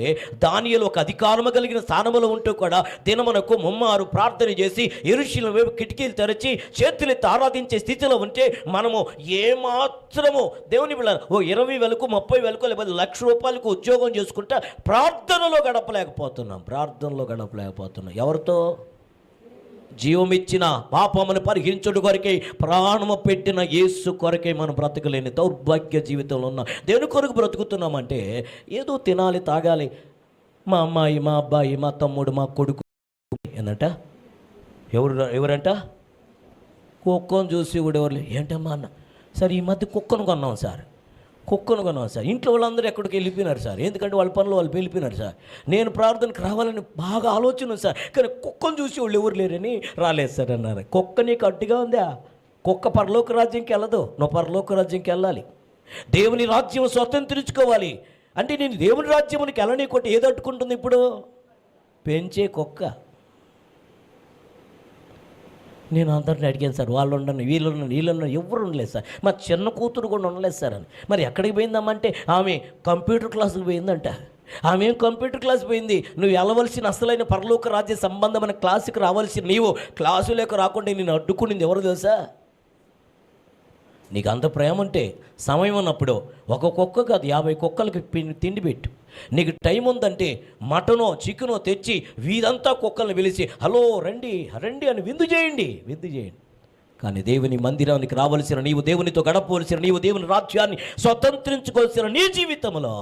దానియేలు ఒక అధికారము కలిగిన స్థానంలో ఉంటూ కూడా దినమనుకు ముమ్మారు ప్రార్థన చేసి యెరూషలేము వైపు కిటికీలు తెరచి చేతులెత్తి ఆరాధించే స్థితిలో ఉంటే, మనము ఏమాత్రము దేవుని బిడ్డ 20,000కు 30,000కు లేకపోతే ₹1,00,000 ఉద్యోగం చేసుకుంటా ప్రార్థనలో గడపలేకపోతున్నాం. ఎవరితో? జీవమిచ్చిన పాపమును పరిహరించుట కొరకై ప్రాణము పెట్టిన యేసు కొరకై మనం బ్రతకలేని దౌర్భాగ్య జీవితంలో ఉన్న దేవుని కొరకు బ్రతుకుతున్నామంటే, ఏదో తినాలి తాగాలి, మా అమ్మాయి మా అబ్బాయి మా తమ్ముడు మా కొడుకు ఏంటంట, ఎవరంట కుక్కను చూసి కూడా ఎవరు ఏంటమ్మా అన్న, సార్ ఈ మధ్య కుక్కను కొన్నాం సార్, ఇంట్లో వాళ్ళందరూ ఎక్కడికి వెళ్ళిపోయినారు సార్, ఎందుకంటే వాళ్ళ పనులు వాళ్ళు వెళ్ళిపోయినారు సార్. నేను ప్రార్థనకు రావాలని బాగా ఆలోచన సార్, కానీ కుక్కను చూసి వాళ్ళు ఎవరు లేరని రాలేదు సార్ అన్నారు. కుక్క నీకు అడ్డుగా ఉందా? కుక్క పరలోక రాజ్యంకి వెళ్ళదు, నువ్వు పరలోక రాజ్యంకి వెళ్ళాలి. దేవుని రాజ్యం స్వతంత్రించుకోవాలి అంటే, నేను దేవుని రాజ్యానికి వెళ్ళనీకుంటే ఏది అడ్డుకుంటుంది? ఇప్పుడు పెంచే కుక్క. నేను అందరిని అడిగాను సార్, వాళ్ళు ఉండను వీళ్ళున్నాను ఎవరు ఉండలేదు సార్, మా చిన్న కూతురు కూడా ఉండలేదు సార్ అని. మరి ఎక్కడికి పోయిందమ్మంటే, ఆమె కంప్యూటర్ క్లాసుకు పోయిందంట. ఆమె కంప్యూటర్ క్లాస్ పోయింది. నువ్వు వెళ్ళవలసిన అసలైన పరలోక రాజ్య సంబంధమైన క్లాసుకి రావాల్సిన నీవు క్లాసులోకి రాకుండా నేను అడ్డుకునింది ఎవరు తెలుసా? నీకు అంత ప్రేమ ఉంటే సమయం ఉన్నప్పుడు ఒక కుక్క కాదు 50 కుక్కలకి తిండి పెట్టు. నీకు టైం ఉందంటే మటనో చికెనో తెచ్చి వీరంతా కుక్కలను పిలిచి హలో రండి అని విందు చేయండి. కానీ దేవుని మందిరానికి రావలసిన నీవు, దేవునితో గడపవలసిన నీవు, దేవుని రాజ్యాన్ని స్వతంత్రించుకోవాల్సిన నీ జీవితంలో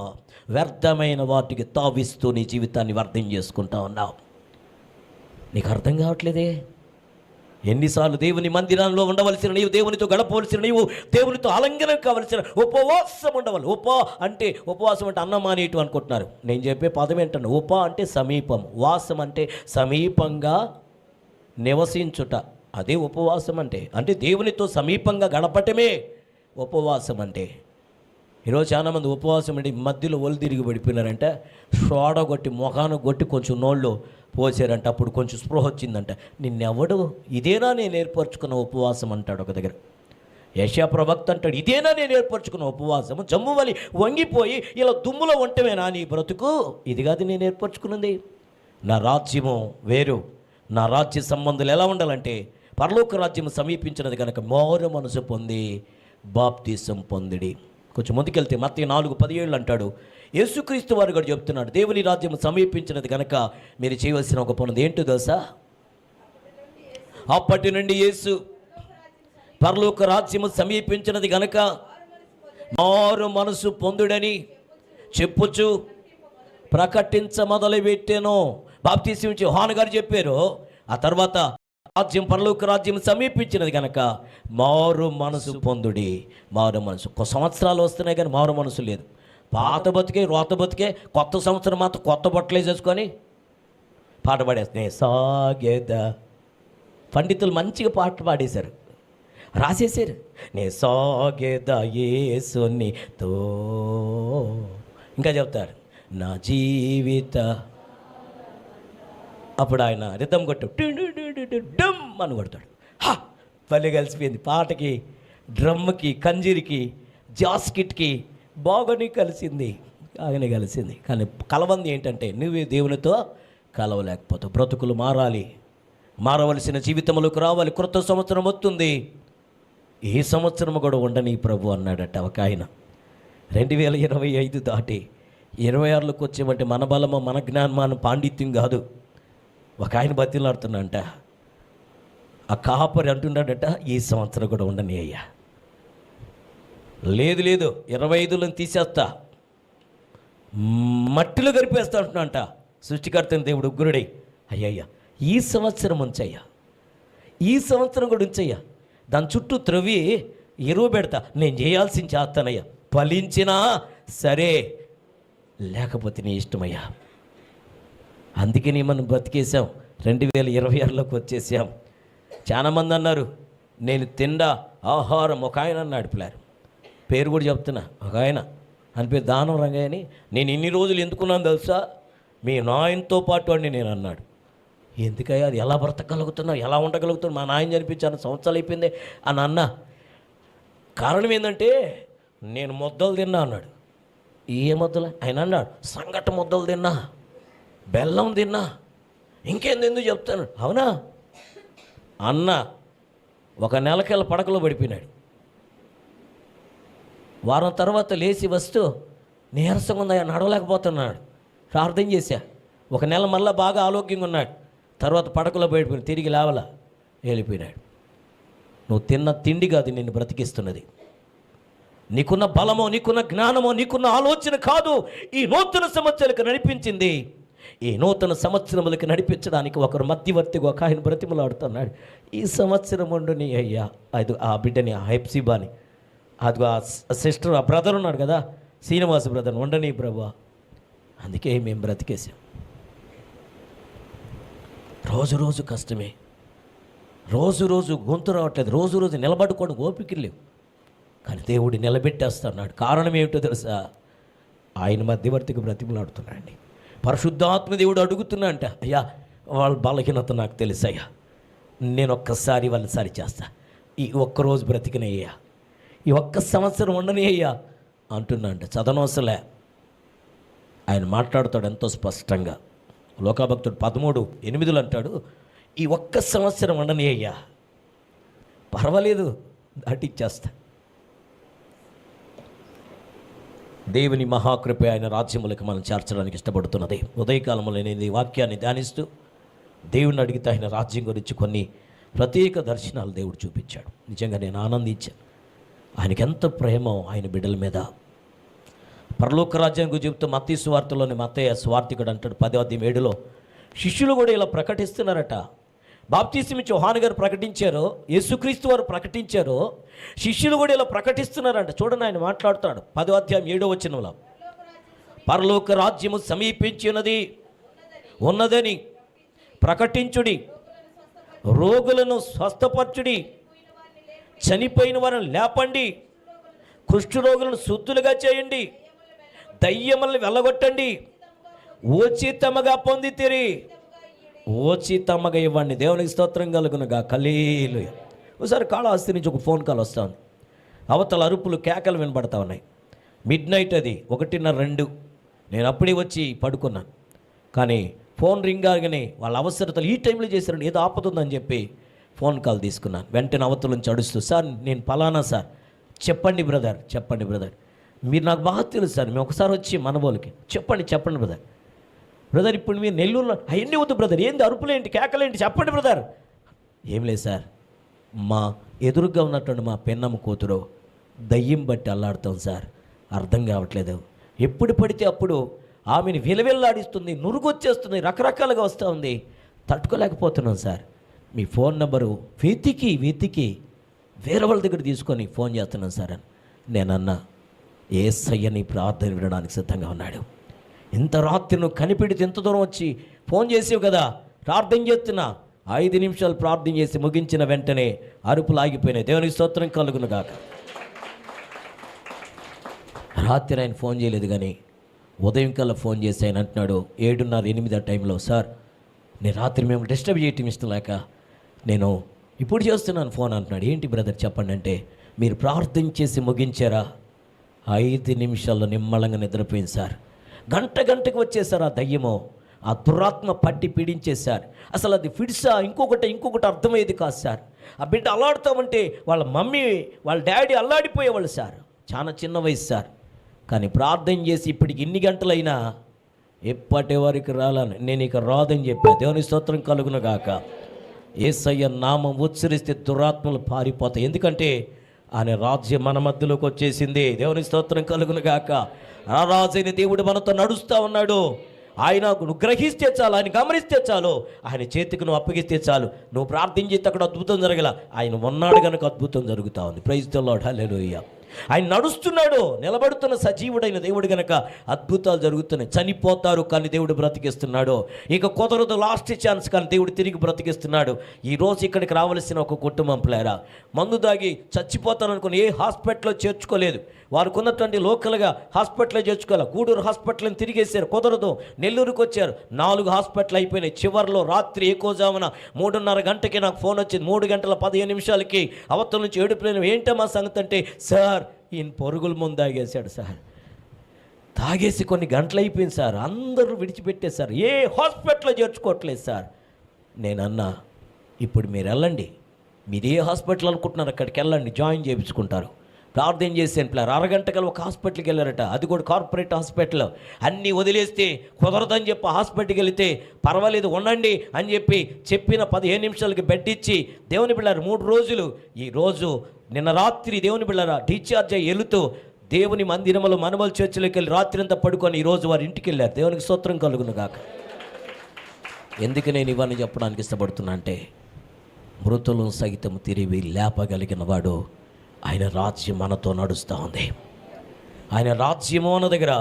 వ్యర్థమైన వాటికి తావిస్తూ నీ జీవితాన్ని వ్యర్థం చేసుకుంటా ఉన్నావు. నీకు అర్థం కావట్లేదే? ఎన్నిసార్లు దేవుని మందిరంలో ఉండవలసిన నీవు, దేవునితో గడపవలసిన నీవు, దేవునితో ఆలింగనం కావలసిన ఉపవాసం ఉండవాలి. ఉపవాసం అంటే అన్నం మానేయటం అనుకుంటున్నారు. నేను చెప్పే పదం ఏంటన్నా, అంటే సమీపం, వాసం అంటే సమీపంగా నివసించుట, అదే ఉపవాసం అంటే దేవునితో సమీపంగా గడపటమే ఉపవాసం అంటే. ఈరోజు చాలామంది ఉపవాసం అంటే మధ్యలో ఒళ్ళు తిరిగి పడిపోయినారంట, సోడా కొట్టి మొఖాను కొట్టి కొంచెం నోళ్ళు పోసారంట, అప్పుడు కొంచెం స్పృహ వచ్చిందంట. నిన్నెవడు ఇదేనా నేను ఏర్పరచుకున్న ఉపవాసం అంటాడు ఒక దగ్గర. యెషయా ప్రవక్త అంటాడు, ఇదేనా నేను ఏర్పరచుకున్న ఉపవాసము, జమ్మువలి వంగిపోయి ఇలా దుమ్ములో ఉంటమేనా నీ బ్రతుకు? ఇది కాదు నేను ఏర్పరచుకున్నది. నా రాజ్యము వేరు. నా రాజ్య సంబంధాలు ఎలా ఉండాలంటే పరలోక రాజ్యం సమీపించినది కనుక మారు మనసు పొంది బాప్తీసం పొందిడి. కొంచెం ముందుకెళ్తే మత్తయి 4:17 అంటాడు, యేసుక్రీస్తు వారు కూడా చెప్తున్నాడు, దేవుని రాజ్యం సమీపించినది కనుక మీరు చేయవలసిన ఒక పనుంది. ఏంటో తెలుసా? అప్పటి నుండి యేసు పరలోక రాజ్యము సమీపించినది గనక మారు మనసు పొందుడని చెప్పుచు ప్రకటించ మొదలుపెట్టాను. బాప్తీసం ఇచ్చి యోహాను గారు చెప్పారు. ఆ తర్వాత రాజ్యం పరలోక రాజ్యం సమీపించినది కనుక మారు మనసు పొందుడి. మారు మనసు సంవత్సరాలు వస్తున్నాయి కానీ మారు మనసు లేదు. పాత బతికే రోత బతికే, కొత్త సంవత్సరం మాత్రం కొత్త బట్టలు వేసేసుకొని పాట పాడేస్తున్నాయి. సాగేదా పండితులు మంచిగా పాట పాడేశారు, రాసేశారు. నే సాగేదా యేసునితో, ఇంకా చెప్తారు నా జీవిత. అప్పుడు ఆయన రితం కొట్టు డమ్ అని కొడతాడు. పల్లె కలిసిపోయింది. పాటకి, డ్రమ్కి, కంజీరికి, జాస్కిట్కి బాగానే కలిసింది, బాగానే కలిసింది. కానీ కలవంది ఏంటంటే నువ్వే దేవునితో కలవలేకపోతావు. బ్రతుకులు మారాలి, మారవలసిన జీవితంలోకి రావాలి. క్రొత్త సంవత్సరం వస్తుంది, ఈ సంవత్సరం కూడా ఉండని ప్రభు అన్నాడట ఒక ఆయన. 2025 దాటి 26లోకి వచ్చామంటే మన బలమో మన జ్ఞానం మన పాండిత్యం కాదు. ఒక ఆయన బతిలాడుతున్నాడంట, ఆ కాపరి అంటున్నాడట, ఈ సంవత్సరం కూడా ఉండని అయ్యా. లేదు లేదు 25లో తీసేస్తా, మట్టిలో గరిపేస్తా అంటున్నాడంట. సృష్టికర్తని దేవుడు ఉగ్రుడై, అయ్యయ్యా ఈ సంవత్సరం ఉంచయ్యా, ఈ సంవత్సరం కూడా ఉంచయ్యా, దాని చుట్టూ త్రవ్వి ఎరువు పెడతా, నేను చేయాల్సింది చేస్తానయ్యా, ఫలించినా సరే లేకపోతే నీ ఇష్టమయ్యా. అందుకని మనం బతికేసాం, 2026లోకి వచ్చేసాం. చాలామంది అన్నారు నేను తిండా ఆహారం. ఒక ఆయన అన్నాడు, పిల్లారు పేరు కూడా చెప్తున్నా, ఒక ఆయన అని పేరు దానం రంగయ్యని. నేను ఇన్ని రోజులు ఎందుకున్నాను తెలుసా, మీ నాయనతో పాటు అండి నేను అన్నాడు. ఎందుకయ్యా అది ఎలా బ్రతకగలుగుతున్నావు, ఎలా ఉండగలుగుతున్నావు, మా నాయన చనిపించాను సంవత్సరాలు అయిపోయింది అని అన్న. కారణం ఏంటంటే నేను ముద్దలు తిన్నా అన్నాడు. ఏ ముద్దలు? ఆయన అన్నాడు సంగటి ముద్దలు తిన్నా, బెల్లం తిన్నా, ఇంకేందెందుకు చెప్తాను. అవునా అన్న. ఒక నెలకెళ్ళ పడకలో పడిపోయినాడు. వారం తర్వాత లేచి వస్తూ నీరసంగా ఉందా, నడవలేకపోతున్నాడు. ప్రార్థన చేశా. ఒక నెల మళ్ళీ బాగా ఆరోగ్యంగా ఉన్నాడు. తర్వాత పడకలో బయటపోయి తిరిగి లేవలా వెళ్ళిపోయినాడు. నువ్వు తిన్న తిండి కాదు నిన్ను బ్రతికిస్తున్నది, నీకున్న బలమో, నీకున్న జ్ఞానమో, నీకున్న ఆలోచన కాదు ఈ నూతన సంవత్సరాలకు నడిపించింది. ఈ నూతన సంవత్సరములకి నడిపించడానికి ఒకరు మధ్యవర్తిగా ఒక ఆయన బ్రతిమలాడుతున్నాడు. ఈ సంవత్సరం ఉండుని అయ్యా, అది ఆ బిడ్డని, ఆ హెప్సిబాని, అది ఆ సిస్టర్, ఆ బ్రదర్ ఉన్నాడు కదా శ్రీనివాస బ్రదర్, ఉండని ప్రభా. అందుకే మేము బ్రతికేసాం. రోజు రోజు కష్టమే, రోజు రోజు గొంతు రావట్లేదు, రోజు రోజు నిలబడుకోవడం ఓపిక లేవు. కానీ దేవుడు నిలబెట్టేస్తున్నాడు. కారణం ఏమిటో తెలుసా, ఆయన మధ్యవర్తికి బ్రతిమలాడుతున్నాడండి. పరిశుద్ధాత్మ దేవుడు అడుగుతున్నా అంట, అయ్యా వాళ్ళ బలహీనత నాకు తెలుసు అయ్యా, నేను ఒక్కసారి వాళ్ళని సరి చేస్తా, ఈ ఒక్కరోజు బ్రతికినయ్యా, ఈ ఒక్క సంవత్సరం ఉండని అయ్యా అంటున్నా అంట. చదవనవసలే, ఆయన మాట్లాడుతాడు ఎంతో స్పష్టంగా. లోకాభక్తుడు 13:8 అంటాడు, ఈ ఒక్క సంవత్సరం ఉండని అయ్యా, పర్వాలేదు దాటిచ్చేస్తా. దేవుని మహాకృప ఆయన రాజ్యములకు మనం చేర్చడానికి ఇష్టపడుతున్నది. ఉదయకాలంలో నేను ఈ వాక్యాన్ని ధ్యానిస్తూ దేవుడిని అడిగితే ఆయన రాజ్యం గురించి కొన్ని ప్రత్యేక దర్శనాలు దేవుడు చూపించాడు. నిజంగా నేను ఆనందించాను. ఆయనకి ఎంత ప్రేమో ఆయన బిడ్డల మీద. పరలోక రాజ్యం గురించి చెబుతూ మత్తయి సువార్తలోని మత్తయి సువార్తికుడు అంటాడు 10:7 శిష్యులు కూడా ఇలా ప్రకటిస్తున్నారట. బాప్తీసం ఇచ్చి యోహాను గారు ప్రకటించారు, యేసుక్రీస్తు వారు ప్రకటించారు, శిష్యులు కూడా ఇలా ప్రకటిస్తున్నారంట. చూడండి ఆయన మాట్లాడుతున్నాడు 10:7 పరలోక రాజ్యము సమీపించినది ఉన్నదని ప్రకటించుడి, రోగులను స్వస్థపరచుడి, చనిపోయిన వారిని లేపండి, కుష్ఠరోగులను శుద్ధులుగా చేయండి, దయ్యములను వెళ్ళగొట్టండి, ఉచితముగా పొందితిరి, ఉచితముగా ఇవ్వండి. దేవునికి స్తోత్రం కలుగునుగా. హల్లెలూయా. ఒకసారి కాళహస్తి నుంచి ఒక ఫోన్ కాల్ వస్తా ఉంది. అవతల అరుపులు కేకలు వినబడతా ఉన్నాయి. మిడ్నైట్, అది 1:30-2. నేను అప్పుడే వచ్చి పడుకున్నాను. కానీ ఫోన్ రింగ్ కాగానే వాళ్ళ అవసరతలు ఈ టైంలో చేశారని ఏదో ఆపతుందని చెప్పి ఫోన్ కాల్ తీసుకున్నాను. వెంటనే అవతల నుంచి అడుస్తూ, సార్ నేను పలానా సార్, చెప్పండి బ్రదర్, చెప్పండి బ్రదర్, మీరు నాకు బాగా తెలుసు సార్, మేము ఒకసారి వచ్చి మనబోలికి చెప్పండి బ్రదర్. బ్రదర్ ఇప్పుడు మీరు నెల్లూరులో అవన్నీ వద్దు బ్రదర్, ఏంది అరుపులేంటి కేకలేంటి, చెప్పండి బ్రదర్. ఏం లేదు సార్, మా ఎదురుగా ఉన్నటువంటి మా పెన్నమ్మ కూతురు దయ్యం బట్టి అల్లాడుతాం సార్, అర్థం కావట్లేదు, ఎప్పుడు పడితే అప్పుడు ఆమెను విలవిల్లాడిస్తుంది, నురుగొచ్చేస్తుంది, రకరకాలుగా వస్తూ ఉంది, తట్టుకోలేకపోతున్నాం సార్. మీ ఫోన్ నెంబరు వెతికి వేరే వాళ్ళ దగ్గర తీసుకొని ఫోన్ చేస్తున్నాను సార్ అని నేనన్నా. యేసయ్యని ప్రార్థన వినడానికి సిద్ధంగా ఉన్నాడు. ఇంత రాత్రి నువ్వు కనిపెడితే ఇంత దూరం వచ్చి ఫోన్ చేసావు కదా, ప్రార్థన చేస్తున్నా. 5 నిమిషాలు ప్రార్థన చేసి ముగించిన వెంటనే అరుపులు ఆగిపోయినాయి. దేవునికి స్తోత్రం కలుగును గాక. రాత్రి ఆయన ఫోన్ చేయలేదు, కానీ ఉదయం కల్లా ఫోన్ చేసి ఆయన అంటున్నాడు 7:30, 8 టైంలో, సార్ నేను రాత్రి మేము డిస్టర్బ్ చేయటం ఇష్టం లేక నేను ఇప్పుడు చేస్తున్నాను ఫోన్ అంటున్నాడు. ఏంటి బ్రదర్ చెప్పండి అంటే, మీరు ప్రార్థన చేసి ముగించారా, 5 నిమిషాల్లో నిమ్మలంగా నిద్రపోయింది సార్. గంటకు వచ్చేసారు ఆ దయ్యమో, ఆ దురాత్మ పట్టి పీడించేశారు. అసలు అది ఫిడ్సా ఇంకొకటి అర్థమయ్యేది కాదు సార్. ఆ బిడ్డ అల్లాడుతామంటే వాళ్ళ మమ్మీ వాళ్ళ డాడీ అల్లాడిపోయేవాళ్ళు సార్. చాలా చిన్న వయసు సార్. కానీ ప్రార్థన చేసి ఇప్పటికి ఇన్ని గంటలైనా ఎప్పటి వరకు రాలని నేను ఇక రాదని చెప్పాను. దేవుని స్తోత్రం కలుగును గాక. యేసయ్య నామం ఉచ్చరిస్తే దురాత్మలు పారిపోతాయి. ఎందుకంటే ఆయన రాజ్యం మన మధ్యలోకి వచ్చేసింది. దేవుని స్తోత్రం కలుగును గాక. ఆ రాజైన దేవుడు మనతో నడుస్తూ ఉన్నాడు. ఆయన నువ్వు గ్రహిస్తే చాలు, ఆయన గమనిస్తే చాలు, ఆయన చేతికి నువ్వు అప్పగిస్తే చాలు, నువ్వు ప్రార్థన చేస్తే అక్కడ అద్భుతం జరగల. ఆయన ఉన్నాడు కనుక అద్భుతం జరుగుతూ ఉంది. Praise the lord, hallelujah. ఆయన నడుస్తున్నాడు, నిలబడుతున్న సజీవుడైన దేవుడు కనుక అద్భుతాలు జరుగుతున్నాయి. చనిపోతారు కానీ దేవుడు బ్రతికిస్తున్నాడు. ఇక కుదరదు, లాస్ట్ ఛాన్స్, కానీ దేవుడు తిరిగి బ్రతికిస్తున్నాడు. ఈరోజు ఇక్కడికి రావాల్సిన ఒక కుటుంబం ప్లేరా మందు దాగి చచ్చిపోతాను అనుకుని ఏ హాస్పిటల్లో చేర్చుకోలేదు. వారికి ఉన్నటువంటి లోకల్గా హాస్పిటల్లో చేర్చుకోవాలి. గూడూరు హాస్పిటల్ని తిరిగేశారు, కుదరదు. నెల్లూరుకు వచ్చారు, 4 హాస్పిటల్ అయిపోయినాయి. చివరిలో రాత్రి ఏకోజామున 3:30 గంటకి నాకు ఫోన్ వచ్చింది. 3:15 అవతల నుంచి ఏడుపులేను. ఏంటమ్మా సంగతి అంటే, సార్ ఈయన పొరుగుల ముందు తాగేశాడు సార్, తాగేసి కొన్ని గంటలు అయిపోయింది సార్, అందరూ విడిచిపెట్టేశారు, ఏ హాస్పిటల్లో చేర్చుకోవట్లేదు సార్. నేనన్నా, ఇప్పుడు మీరు వెళ్ళండి, మీరు ఏ హాస్పిటల్ అనుకుంటున్నారు అక్కడికి వెళ్ళండి, జాయిన్ చేయించుకుంటారు. ప్రార్థన చేసాను ప్లాన్. 6 గంటలకు ఒక హాస్పిటల్కి వెళ్ళారట, అది కూడా కార్పొరేట్ హాస్పిటల్. అన్నీ వదిలేస్తే కుదరదని చెప్పి హాస్పిటల్కి వెళితే పర్వాలేదు ఉండండి అని చెప్పిన 15 నిమిషాలకి బెడ్ ఇచ్చి దేవుని బిళ్ళారు 3 రోజులు. ఈరోజు నిన్న రాత్రి దేవుని బిళ్ళారా డిశ్చార్జ్ అయ్యి వెళుతూ దేవుని మందిరములో మనమల చర్చిలోకి వెళ్ళి రాత్రి అంతా పడుకొని ఈరోజు వారి ఇంటికి వెళ్ళారు. దేవునికి స్తోత్రం కలుగును గాక. ఎందుకు నేను ఇవన్నీ చెప్పడానికి ఇష్టపడుతున్నా అంటే, మృతులను సైతం తిరిగి లేపగలిగిన వాడు, ఆయన రాజ్యం మనతో నడుస్తూ ఉంది. ఆయన రాజ్యము అన్న దగ్గర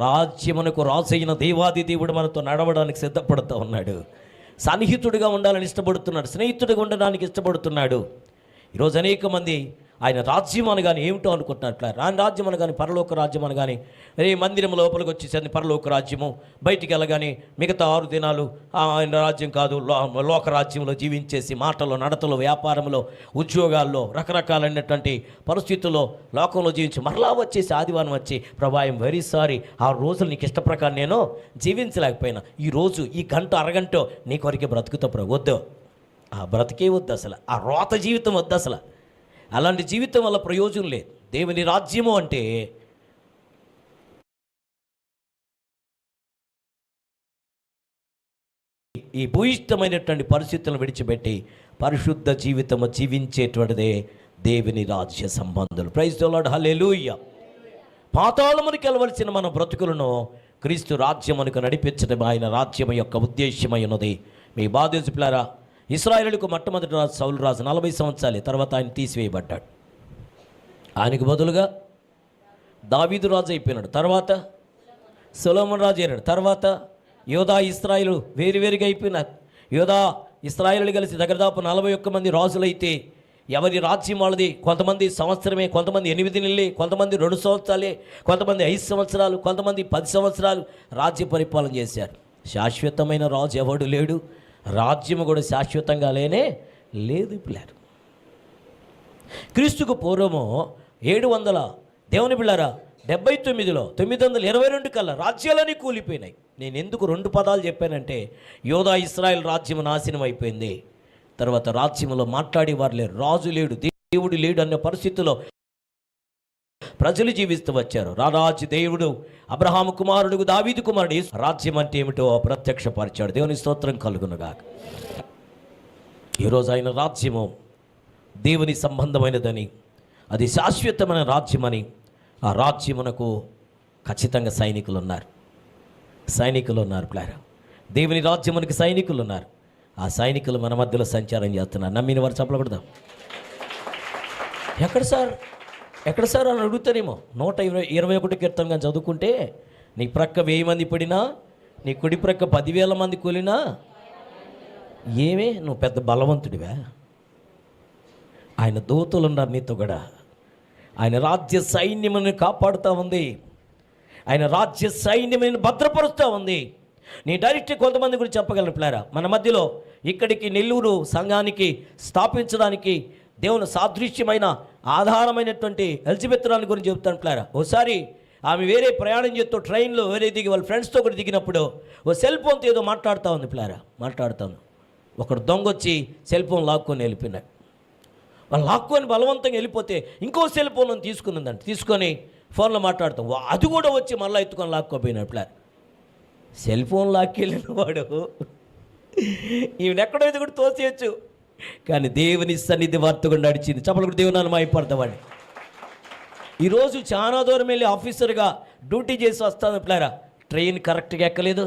రాజ్యమునకు రాజైన దేవాది దేవుడు మనతో నడవడానికి సిద్ధపడుతూ ఉన్నాడు. సన్నిహితుడిగా ఉండాలని ఇష్టపడుతున్నాడు, స్నేహితుడిగా ఉండడానికి ఇష్టపడుతున్నాడు. ఈరోజు అనేక మంది ఆయన రాజ్యం అనగానే ఏమిటో అనుకుంటున్నట్ల. రాజ్యం అనగానే పరలోక రాజ్యం అనగానే మందిరం లోపలికి వచ్చేసరికి పరలోక రాజ్యము, బయటికి వెళ్ళగానే మిగతా 6 దినాలు ఆయన రాజ్యం కాదు, లోక రాజ్యంలో జీవించేసి మాటలో, నడతలో, వ్యాపారంలో, ఉద్యోగాల్లో, రకరకాలైనటువంటి పరిస్థితుల్లో లోకంలో జీవించి మరలా వచ్చేసి ఆదివారం వచ్చి, ప్రభా ఐఎమ్ వెరీ సారీ, ఆ రోజులు నీకు ఇష్ట ప్రకారం నేను జీవించలేకపోయినా, ఈరోజు ఈ గంట అరగంట నీ కొరికే బ్రతుకుతా ప్రభు. వద్దు, ఆ బ్రతికే వద్దు, అసలు ఆ రోత జీవితం వద్దు, అసలు అలాంటి జీవితం వల్ల ప్రయోజనం లేదు. దేవుని రాజ్యము అంటే ఈ భూయిష్టమైనటువంటి పరిస్థితులను విడిచిపెట్టి పరిశుద్ధ జీవితము జీవించేటువంటిదే దేవుని రాజ్య సంబంధాలు. ప్రైజ్ ది లార్డ్, హల్లెలూయా. పాతాళమునికి వెళ్ళవలసిన మన బ్రతుకులను క్రీస్తు రాజ్యమునకు నడిపించడం ఆయన రాజ్యం యొక్క ఉద్దేశ్యమై ఉన్నది. మీ బాధ్యత పిల్లారా, ఇశ్రాయేలుకు మొట్టమొదటి రాజు సౌలు రాజు 40 సంవత్సరాలే, తర్వాత ఆయన తీసివేయబడ్డాడు. ఆయనకు బదులుగా దావీదు రాజు అయిపోయినాడు, తర్వాత సొలొమోను రాజు అయినాడు, తర్వాత యోధా ఇశ్రాయేలు వేరువేరుగా అయిపోయినారు. యోధా ఇశ్రాయేలు కలిసి దాదాపు 41 మంది రాజులైతే ఎవరి రాజ్యం వాళ్ళది. కొంతమంది సంవత్సరమే, కొంతమంది 8 నెలలే, కొంతమంది 2 సంవత్సరాలే, కొంతమంది 5 సంవత్సరాలు, కొంతమంది 10 సంవత్సరాలు రాజ్య పరిపాలన చేశారు. శాశ్వతమైన రాజు ఎవడు లేడు, రాజ్యము కూడా శాశ్వతంగా లేదు పిల్లారు. క్రీస్తుకు పూర్వము 700 దేవుని బిళ్ళారా 79లో 922 కల్లా రాజ్యాలన్నీ కూలిపోయినాయి. నేను ఎందుకు 2 పదాలు చెప్పానంటే, యోధా ఇశ్రాయేల్ రాజ్యం నాశనం అయిపోయింది, తర్వాత రాజ్యంలో మాట్లాడేవారు లేరు, రాజు లేడు, దేవుడు లేడు అనే పరిస్థితిలో ప్రజలు జీవిస్తూ వచ్చారు. రారాజు దేవుడు అబ్రహాము కుమారుడు దావీదు కుమారుడు రాజ్యం అంటే ఏమిటో ప్రత్యక్షపరిచాడు. దేవుని స్తోత్రం కలుగునుగాక. ఈరోజు ఆయన రాజ్యము దేవుని సంబంధమైనదని, అది శాశ్వతమైన రాజ్యమని, ఆ రాజ్యమునకు ఖచ్చితంగా సైనికులు ఉన్నారు ప్లారా. దేవుని రాజ్యమునికి సైనికులు ఉన్నారు. ఆ సైనికులు మన మధ్యలో సంచారం చేస్తున్నారు. నమ్మిన వారు చెప్పకూడదు. ఎక్కడ సార్ అని అడుగుతారేమో. 121 కీర్తనగా చదువుకుంటే నీ ప్రక్క 1000 మంది పడినా, నీ కుడి ప్రక్క 10,000 మంది కూలినా ఏమే నువ్వు పెద్ద బలవంతుడివా? ఆయన దూతలు ఉన్నారు నీతో కూడా. ఆయన రాజ్య సైన్యమును కాపాడుతూ ఉంది. ఆయన రాజ్య సైన్యమును భద్రపరుస్తూ ఉంది. నీ డైరెక్ట్ కొంతమంది గురించి చెప్పగలను ప్లారా. మన మధ్యలో ఇక్కడికి నెల్లూరు సంఘానికి స్థాపించడానికి దేవుని సాదృశ్యమైన ఆధారమైనటువంటి ఎలిజబెత్ రాణి గురించి చెప్తాను ప్లారా. ఓసారి ఆమె వేరే ప్రయాణం చేస్తూ ట్రైన్లో వేరే దిగి వాళ్ళ ఫ్రెండ్స్తో కూడా దిగినప్పుడు ఓ సెల్ ఫోన్తో ఏదో మాట్లాడుతూ ఉంది ప్లారా. మాట్లాడుతాను, ఒకడు దొంగ వచ్చి సెల్ ఫోన్ లాక్కొని వెళ్ళిపోయినాడు. వాళ్ళు లాక్కొని బలవంతంగా వెళ్ళిపోతే ఇంకో సెల్ ఫోన్ తీసుకున్నదంట. తీసుకొని ఫోన్లో మాట్లాడతాం, అది కూడా వచ్చి మళ్ళీ ఎత్తుకొని లాక్కోపోయినాడు ప్లాన్. సెల్ ఫోన్ లాక్కెళ్ళిన వాడు ఈమెను ఎక్కడో ఇది కూడా తోసేయచ్చు, కానీ దేవుని సన్నిధి వార్తగా నడిచింది. చెప్పలు కూడా దేవుని మాయపడతావాడిని. ఈరోజు చాలా దూరం వెళ్ళి ఆఫీసర్గా డ్యూటీ చేసి వస్తాను ప్లారా. ట్రైన్ కరెక్ట్గా ఎక్కలేదు,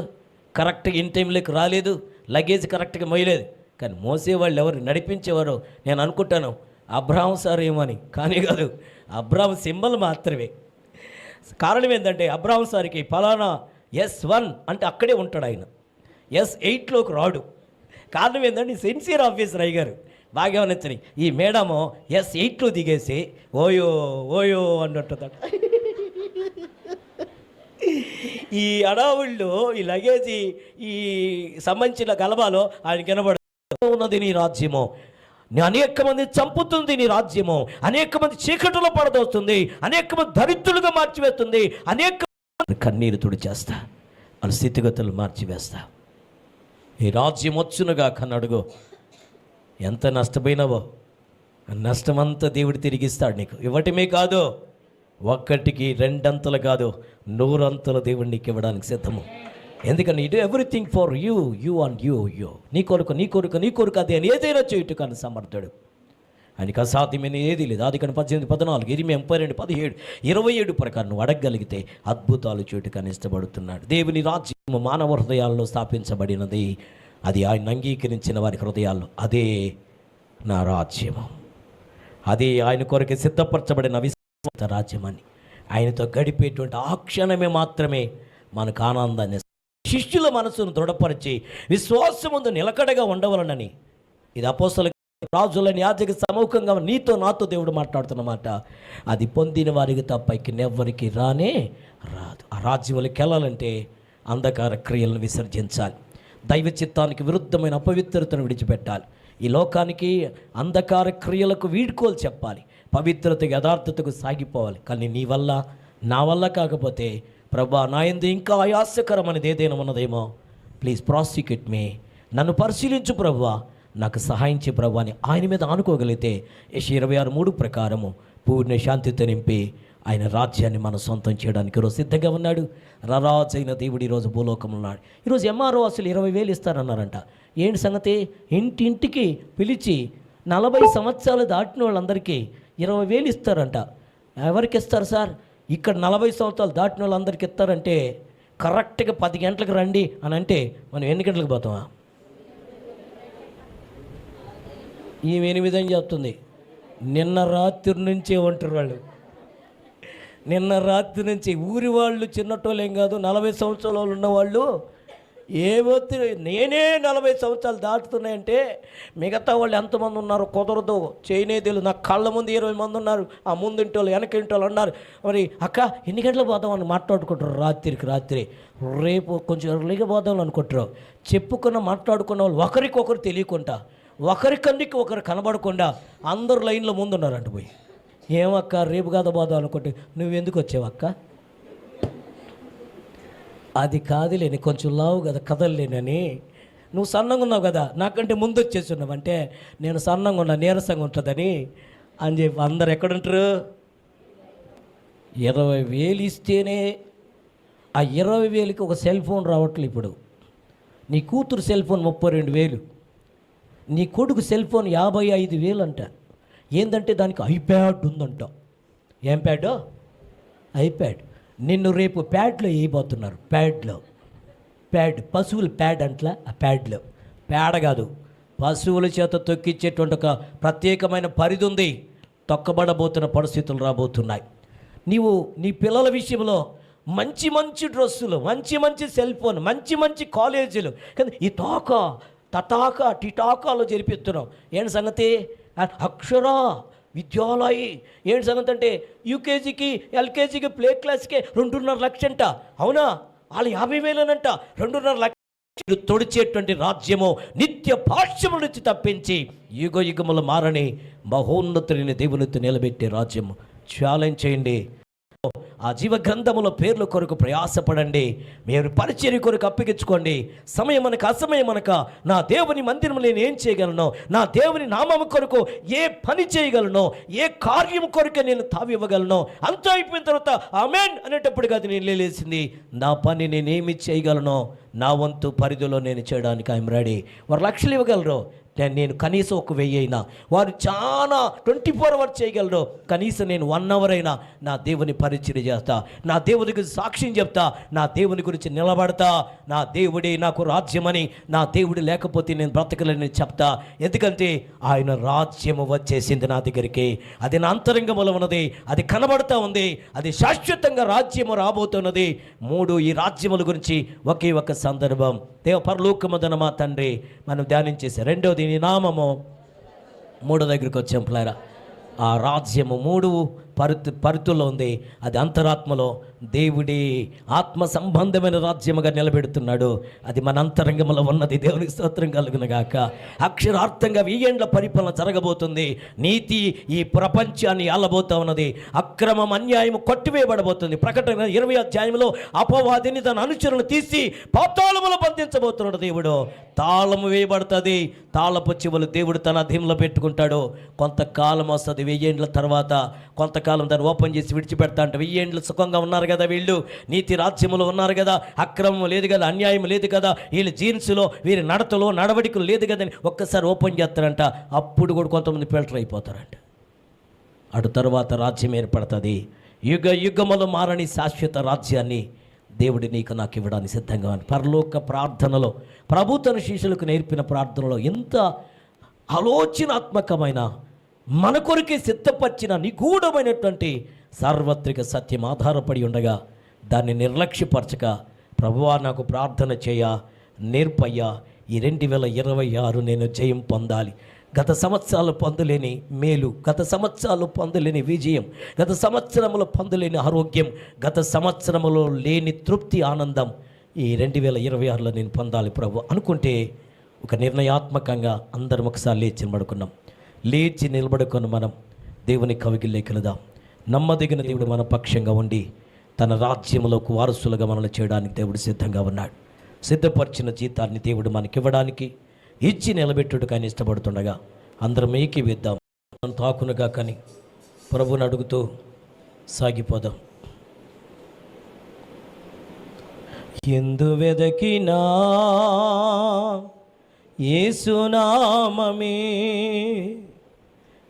కరెక్ట్గా ఇన్ టైంలోకి రాలేదు, లగేజ్ కరెక్ట్గా మోయలేదు. కానీ మోసేవాళ్ళు ఎవరు, నడిపించేవారు నేను అనుకుంటాను అబ్రాహం సార్ ఏమని. కానీ కాదు, అబ్రాహం సింబల్ మాత్రమే. కారణం ఏంటంటే అబ్రాహం సార్కి ఫలానా S1 అంటే అక్కడే ఉంటాడు ఆయన, S8లోకి రాడు. కారణం ఏంటంటే సిన్సియర్ ఆఫీసర్ అయ్యారు. బాగా నచ్చని ఈ మేడము S8లో దిగేసి ఓయో ఓయో అన్నట్టుందట. ఈ అడావుళ్ళు ఈ లగేజీ ఈ సంబంధించిన గలబాలో ఆయన కనబడుతూ ఉన్నది నీ రాజ్యము, అనేక మంది చంపుతుంది నీ రాజ్యము, అనేక మంది చీకటిలో పడదోస్తుంది, అనేక మంది దరిద్రులుగా మార్చివేస్తుంది, అనేక కన్నీరు తుడిచేస్తా, వాళ్ళ స్థితిగతులు మార్చివేస్తా. ఈ రాజ్యం వచ్చునుగా కన్నడుగు. ఎంత నష్టపోయినావో నష్టమంతా దేవుడు తిరిగిస్తాడు నీకు. ఇవ్వటమే కాదు, ఒక్కటికి 2 అంతలు కాదు, 100 అంతలు దేవుడు నీకు ఇవ్వడానికి సిద్ధము. ఎందుకంటే ఇటు everything for you and you నీ కొరకు అదే అని ఏదైనా చేయటం కానీ సమర్థుడు. ఆయనకి అసాధ్యమైన ఏది లేదు. ఆదికాండం 18:14, ఇర్మియా 32:17, 27 ప్రకారం నువ్వు అడగగలిగితే అద్భుతాలు చేయటం ఇష్టపడుతున్నాడు. దేవుని రాజ్యము మానవ హృదయాల్లో స్థాపించబడినది. అది ఆయన అంగీకరించిన వారి హృదయాల్లో. అదే నా రాజ్యము, అదే ఆయన కొరకు సిద్ధపరచబడిన విశ్వాస రాజ్యమని. ఆయనతో గడిపేటువంటి ఆ క్షణమే మాత్రమే మనకు ఆనందాన్ని, శిష్యుల మనసును దృఢపరిచి విశ్వాసముందు నిలకడగా ఉండవలనని. ఇది అపోస్తల రాజులని యాజక సమూహంగా నీతో నాతో దేవుడు మాట్లాడుతున్నమాట. అది పొందిన వారికి తప్ప ఎవ్వరికి రానే రాదు. ఆ రాజ్యంలోకి వెళ్ళాలంటే అంధకార క్రియలను విసర్జించాలి, దైవ చిత్తానికి విరుద్ధమైన అపవిత్రతను విడిచిపెట్టాలి, ఈ లోకానికి అంధకార క్రియలకు వీడ్కోలు చెప్పాలి, పవిత్రత యథార్థతకు సాగిపోవాలి. కానీ నీ వల్ల నా వల్ల కాకపోతే ప్రభా నా యందు ఇంకా ఆయాసకరమైనది ఏదైనా ఉన్నదేమో, ప్లీజ్ ప్రాసిక్యూట్ మీ, నన్ను పరిశీలించు ప్రభువా, నాకు సహాయం చే ప్రభు అని ఆయన మీద ఆనుకోగలిగితే యెషయా 26:3 ప్రకారము పూర్ణ శాంతితో నింపి ఆయన రాజ్యాన్ని మనం సొంతం చేయడానికి ఈరోజు సిద్ధంగా ఉన్నాడు. రారాజు అయిన దేవుడు ఈరోజు భూలోకంలో ఉన్నాడు. ఈరోజు ఎంఆర్ఓ అసలు 20,000 ఇస్తారన్నారంట. ఏంటి సంగతి? ఇంటింటికి పిలిచి 40 సంవత్సరాలు దాటిన వాళ్ళందరికీ 20,000 ఇస్తారంట. ఎవరికి ఇస్తారు సార్? ఇక్కడ 40 సంవత్సరాలు దాటిన వాళ్ళందరికీ ఇస్తారంటే కరెక్ట్గా 10 గంటలకు రండి అని అంటే మనం ఎన్ని గంటలకు పోతామా? ఈమె 8 అని చెప్తుంది. నిన్న రాత్రి నుంచే ఉంటారు వాళ్ళు. నిన్న రాత్రి నుంచి ఊరి వాళ్ళు, చిన్నటోళ్ళు ఏం కాదు, 40 సంవత్సరాల వాళ్ళు ఉన్నవాళ్ళు ఏమవుతు నేనే 40 సంవత్సరాలు దాటుతున్నాయంటే మిగతా వాళ్ళు ఎంతమంది ఉన్నారో కుదరదు, చేయనేదేలు. నా కళ్ళ ముందు 20 మంది ఉన్నారు, ఆ ముందుంటి వాళ్ళు వెనకింటి వాళ్ళు ఉన్నారు. మరి అక్క ఎన్ని గంటలకు పోదామని మాట్లాడుకుంటారు రాత్రి. రేపు కొంచెం ఎర్లీగా పోదామని అనుకుంటారు. చెప్పుకున్న మాట్లాడుకున్న వాళ్ళు ఒకరికొకరు తెలియకుండా, ఒకరి కన్నికి ఒకరు కనబడకుండా అందరు లైన్లో ముందున్నారంట. పోయి ఏమక్క రేపు కదా పోదాం అనుకుంటే నువ్వెందుకు వచ్చావక్క? అది కాదులేని కొంచెం లావు కదా కదలలేనని నువ్వు సన్నంగా ఉన్నావు కదా, నాకంటే ముందు వచ్చేసి ఉన్నావు అంటే నేను సన్నంగా ఉన్నా, నీరసంగా ఉంటుందని అని చెప్పి అందరు ఎక్కడుంటారు? 20,000 ఇస్తేనే ఆ 20,000కి ఒక సెల్ ఫోన్ రావట్లేదు. ఇప్పుడు నీ కూతురు సెల్ ఫోన్ 32,000, నీ కొడుకు సెల్ ఫోన్ 55,000 అంట. ఏంటంటే దానికి ఐప్యాడ్ ఉందంట. ఏం ప్యాడ్? ఐప్యాడ్. నిన్ను రేపు ప్యాడ్లో వేయబోతున్నారు. ప్యాడ్ పశువుల ప్యాడ్ అంట్లా. ఆ ప్యాడ్లో పేడ కాదు, పశువుల చేత తొక్కిచ్చేటువంటి ఒక ప్రత్యేకమైన పరిధి ఉంది. తొక్కబడబోతున్న పరిస్థితులు రాబోతున్నాయి. నీవు నీ పిల్లల విషయంలో మంచి మంచి డ్రెస్సులు, మంచి మంచి సెల్ ఫోన్, మంచి మంచి కాలేజీలు, కానీ ఈ తటాక టిటాకాలో జరిపిస్తున్నావు. ఏంటి సంగతి? అక్షరా విద్యాలయ ఏంటి సంగతి అంటే యూకేజీకి ఎల్కేజీకి ప్లే క్లాస్కి 2.5 లక్షలు అంట. అవునా? వాళ్ళు 50,000 అంట. 2.5 లక్షలు తొడిచేటువంటి రాజ్యము నిత్య భాష్యము నుంచి తప్పించి యుగ యుగములు మారని మహోన్నతుని దేవునితో నిలబెట్టే రాజ్యము. ఛాలెంజ్ చేయండి. ఆ జీవ గ్రంథముల పేర్ల కొరకు ప్రయాసపడండి. మీరు పరిచర్య కొరకు అప్పగించుకోండి. సమయం అనక అసమయం అనక నా దేవుని మందిరంలో నేను ఏం చేయగలను, నా దేవుని నామము కొరకు ఏ పని చేయగలను, ఏ కార్యము కొరకు నేను తావివ్వగలను, అంతా అయిపోయిన తర్వాత ఆమేన్ అనేటప్పుడు కాదు నేను లేచింది. నా పని నేనేమి చేయగలను, నా వంతు పరిధిలో నేను చేయడానికి ఐఎమ్ రెడీ. వారు లక్షలు ఇవ్వగలరు, నేను కనీసం ఒక 1000 అయినా. వారు చాలా 24 అవర్స్ చేయగలరు, కనీసం నేను 1 అవర్ అయినా నా దేవుని పరిచర్య చేస్తా, నా దేవుని గురించి సాక్ష్యం చెప్తా, నా దేవుని గురించి నిలబడతా. నా దేవుడే నాకు రాజ్యమని, నా దేవుడు లేకపోతే నేను బ్రతకలేని చెప్తా. ఎందుకంటే ఆయన రాజ్యము వచ్చేసింది నా దగ్గరికి. అది నా అంతరంగంలో ఉన్నది, అది కనబడతా ఉంది, అది శాశ్వతంగా రాజ్యము రాబోతున్నది. 3 ఈ రాజ్యముల గురించి ఒకే ఒక సందర్భం దేవ పరలోకమందున్న మా తండ్రి మనం ధ్యానించేసి. రెండోది నీ నామము. 3 దగ్గరికి వచ్చాం పిల్లారా. ఆ రాజ్యము 3 పరుతుల్లో ఉంది. అది అంతరాత్మలో దేవుడి ఆత్మ సంబంధమైన రాజ్యముగా నిలబెడుతున్నాడు. అది మన అంతరంగంలో ఉన్నది. దేవునికి స్తోత్రం కలుగును గాక. అక్షరార్థంగా 1000 ఏండ్ల పరిపాలన జరగబోతుంది. నీతి ఈ ప్రపంచాన్ని ఆలబోతా ఉన్నది. అక్రమం అన్యాయం కొట్టివేయబడబోతుంది. ప్రకటన 20వ అధ్యాయంలో అపవాదిని తన అనుచరులను తీసి పాతాళములో బంధించబోతున్నాడు దేవుడు. తాళము వేయబడుతుంది. తాళపు చెవులు దేవుడు తన అధీనంలో పెట్టుకుంటాడు. కొంతకాలం వస్తుంది. 1000 ఏండ్ల తర్వాత కొంతకాలం దాన్ని ఓపెన్ చేసి విడిచిపెడతా అంటే 1000 ఏండ్లు సుఖంగా ఉన్నారు కదా వీళ్ళు, నీతి రాజ్యములో ఉన్నారు కదా, అక్రమం లేదు కదా, అన్యాయం లేదు కదా, వీళ్ళు జీన్స్లో వీరి నడతలో నడవడికలు లేదు కదా అని ఒక్కసారి ఓపెన్ చేస్తారంట. అప్పుడు కూడా కొంతమంది ఫిల్టర్ అయిపోతారంట. అటు తర్వాత రాజ్యం ఏర్పడుతుంది. యుగ యుగములు మారని శాశ్వత రాజ్యాన్ని దేవుడి నీకు నాకు ఇవ్వడానికి సిద్ధంగా ఉంది. పరలోక ప్రార్థనలో ప్రభు తన శిష్యులకు నేర్పిన ప్రార్థనలో ఎంత ఆలోచనాత్మకమైన మన కొరికే సిద్ధపరిచిన నిగూఢమైనటువంటి సార్వత్రిక సత్యం ఆధారపడి ఉండగా దాన్ని నిర్లక్ష్యపరచక ప్రభువా నాకు ప్రార్థన చేయ నేర్పయ్యా. ఈ 2026 నేను జయం పొందాలి. గత సంవత్సరాలు పొందలేని మేలు, గత సంవత్సరాలు పొందలేని విజయం, గత సంవత్సరంలో పొందలేని ఆరోగ్యం, గత సంవత్సరంలో లేని తృప్తి ఆనందం ఈ 2026లో నేను పొందాలి ప్రభు అనుకుంటే ఒక నిర్ణయాత్మకంగా అందరం ఒకసారి లేచి నిలబడుకున్నాం. లేచి నిలబడుకొని మనం దేవుని కవిగిల్లోకి వెళదాం. నమ్మదగిన దేవుడు మన పక్షంగా ఉండి తన రాజ్యంలోకి వారసులుగా మనల్ని చేయడానికి దేవుడు సిద్ధంగా ఉన్నాడు. సిద్ధపరిచిన జీతాన్ని దేవుడు మనకివ్వడానికి ఇచ్చి నిలబెట్టుటకు ఆయన ఇష్టపడుతుండగా అందరం ఏకీవిద్దాం. తాకునుగా కానీ ప్రభువుని అడుగుతూ సాగిపోదాం. ఎందు వెదకినా యేసునామమే,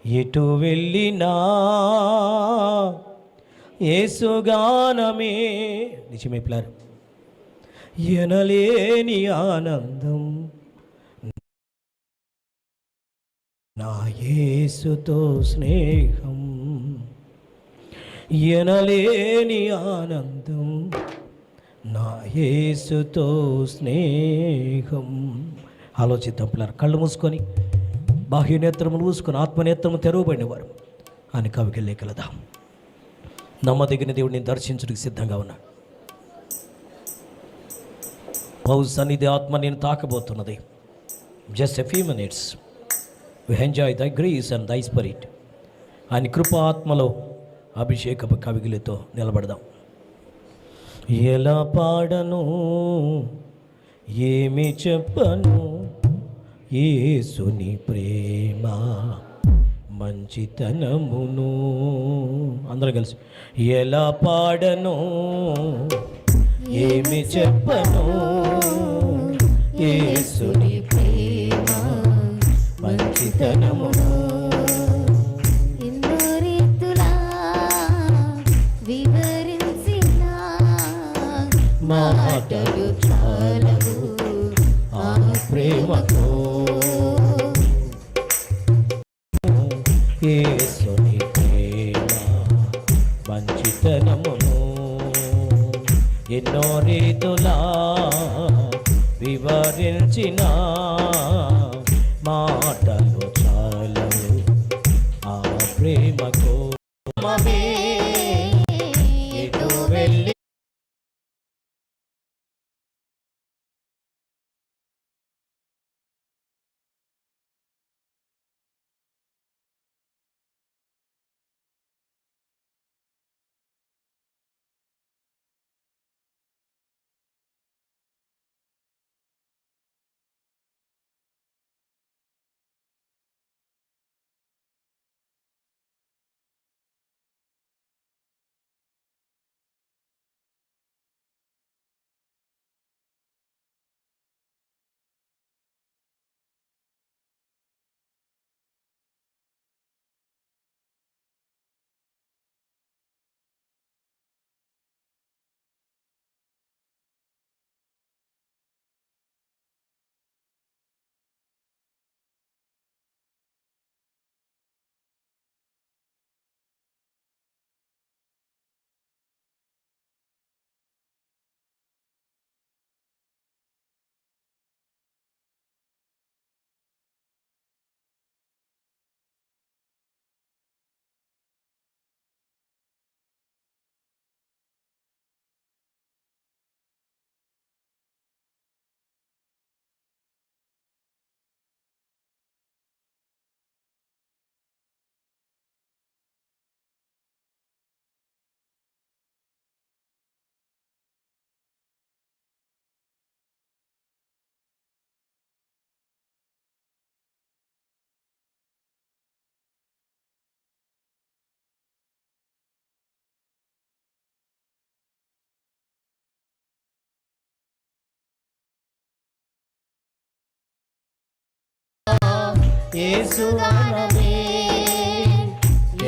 ఎటు వెళ్ళినా యేసుగానమే. నిజమే పిల్లారు. ఎనలేని ఆనందం నా యేసుతో స్నేహం, ఎనలేని ఆనందం నా యేసుతో స్నేహం. ఆలోచిద్దాం పిల్లలు. కళ్ళు మూసుకొని బాహ్యనేత్రములు మూసుకొని ఆత్మనేత్రము తెరవబడినవారు అని కవికెళ్ళేకి వెళదాం. నమ్మదగిన దేవుడిని దర్శించడానికి సిద్ధంగా ఉన్నాడు. పౌరు సన్నిధి ఆత్మ నేను తాకబోతున్నది. Just a few minutes we enjoy thy grace and thy spirit. ఆయన కృప ఆత్మలో అభిషేకపు కవిగిలితో నిలబడదాం. ఎలా పాడను ఏమి చెప్పను యేసుని ప్రేమ మంచితనమును. అందరూ కలిసి ఎలా పాడను, ఏమి చెప్పను యేసుని ప్రేమ మంచితనమును. ఎన్నో రీతులా వివరించిన మాటలు చాలవు ఆ ప్రేమతో. యేసుని ప్రేమ మంచితనమును ఎన్నో రీతులా వివరించిన మాటలు చాలవు ఆ ప్రేమకు. ఎటు వెళ్ళి యేసు నామమే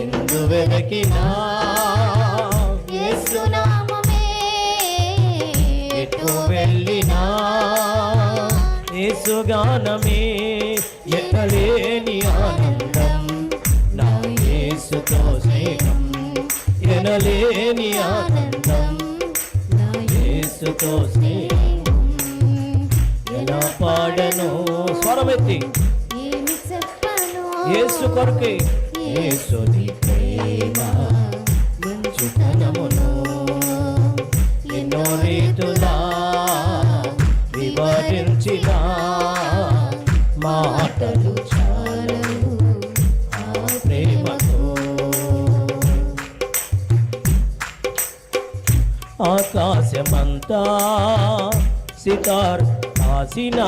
ఎందు వెదకినా, యేసు నామమే ఎటు వెళ్ళినా యేసు గానమే ఎనలేని ఆనందం నా యేసుతో స్నేహం. ఎనలేని ఆనందం నా యేసుతో స్నేహం. ఎలా పాడను, స్వరమెత్తి ఏమి చెప్పను యేసు కొరకే. యేసుని ప్రేమ మంచితనమును ఎన్నో రీతులా వివరించిన మాటలు చాలవు ఆ ప్రేమతో. ఆకాశమంతా సితార్ కాసిన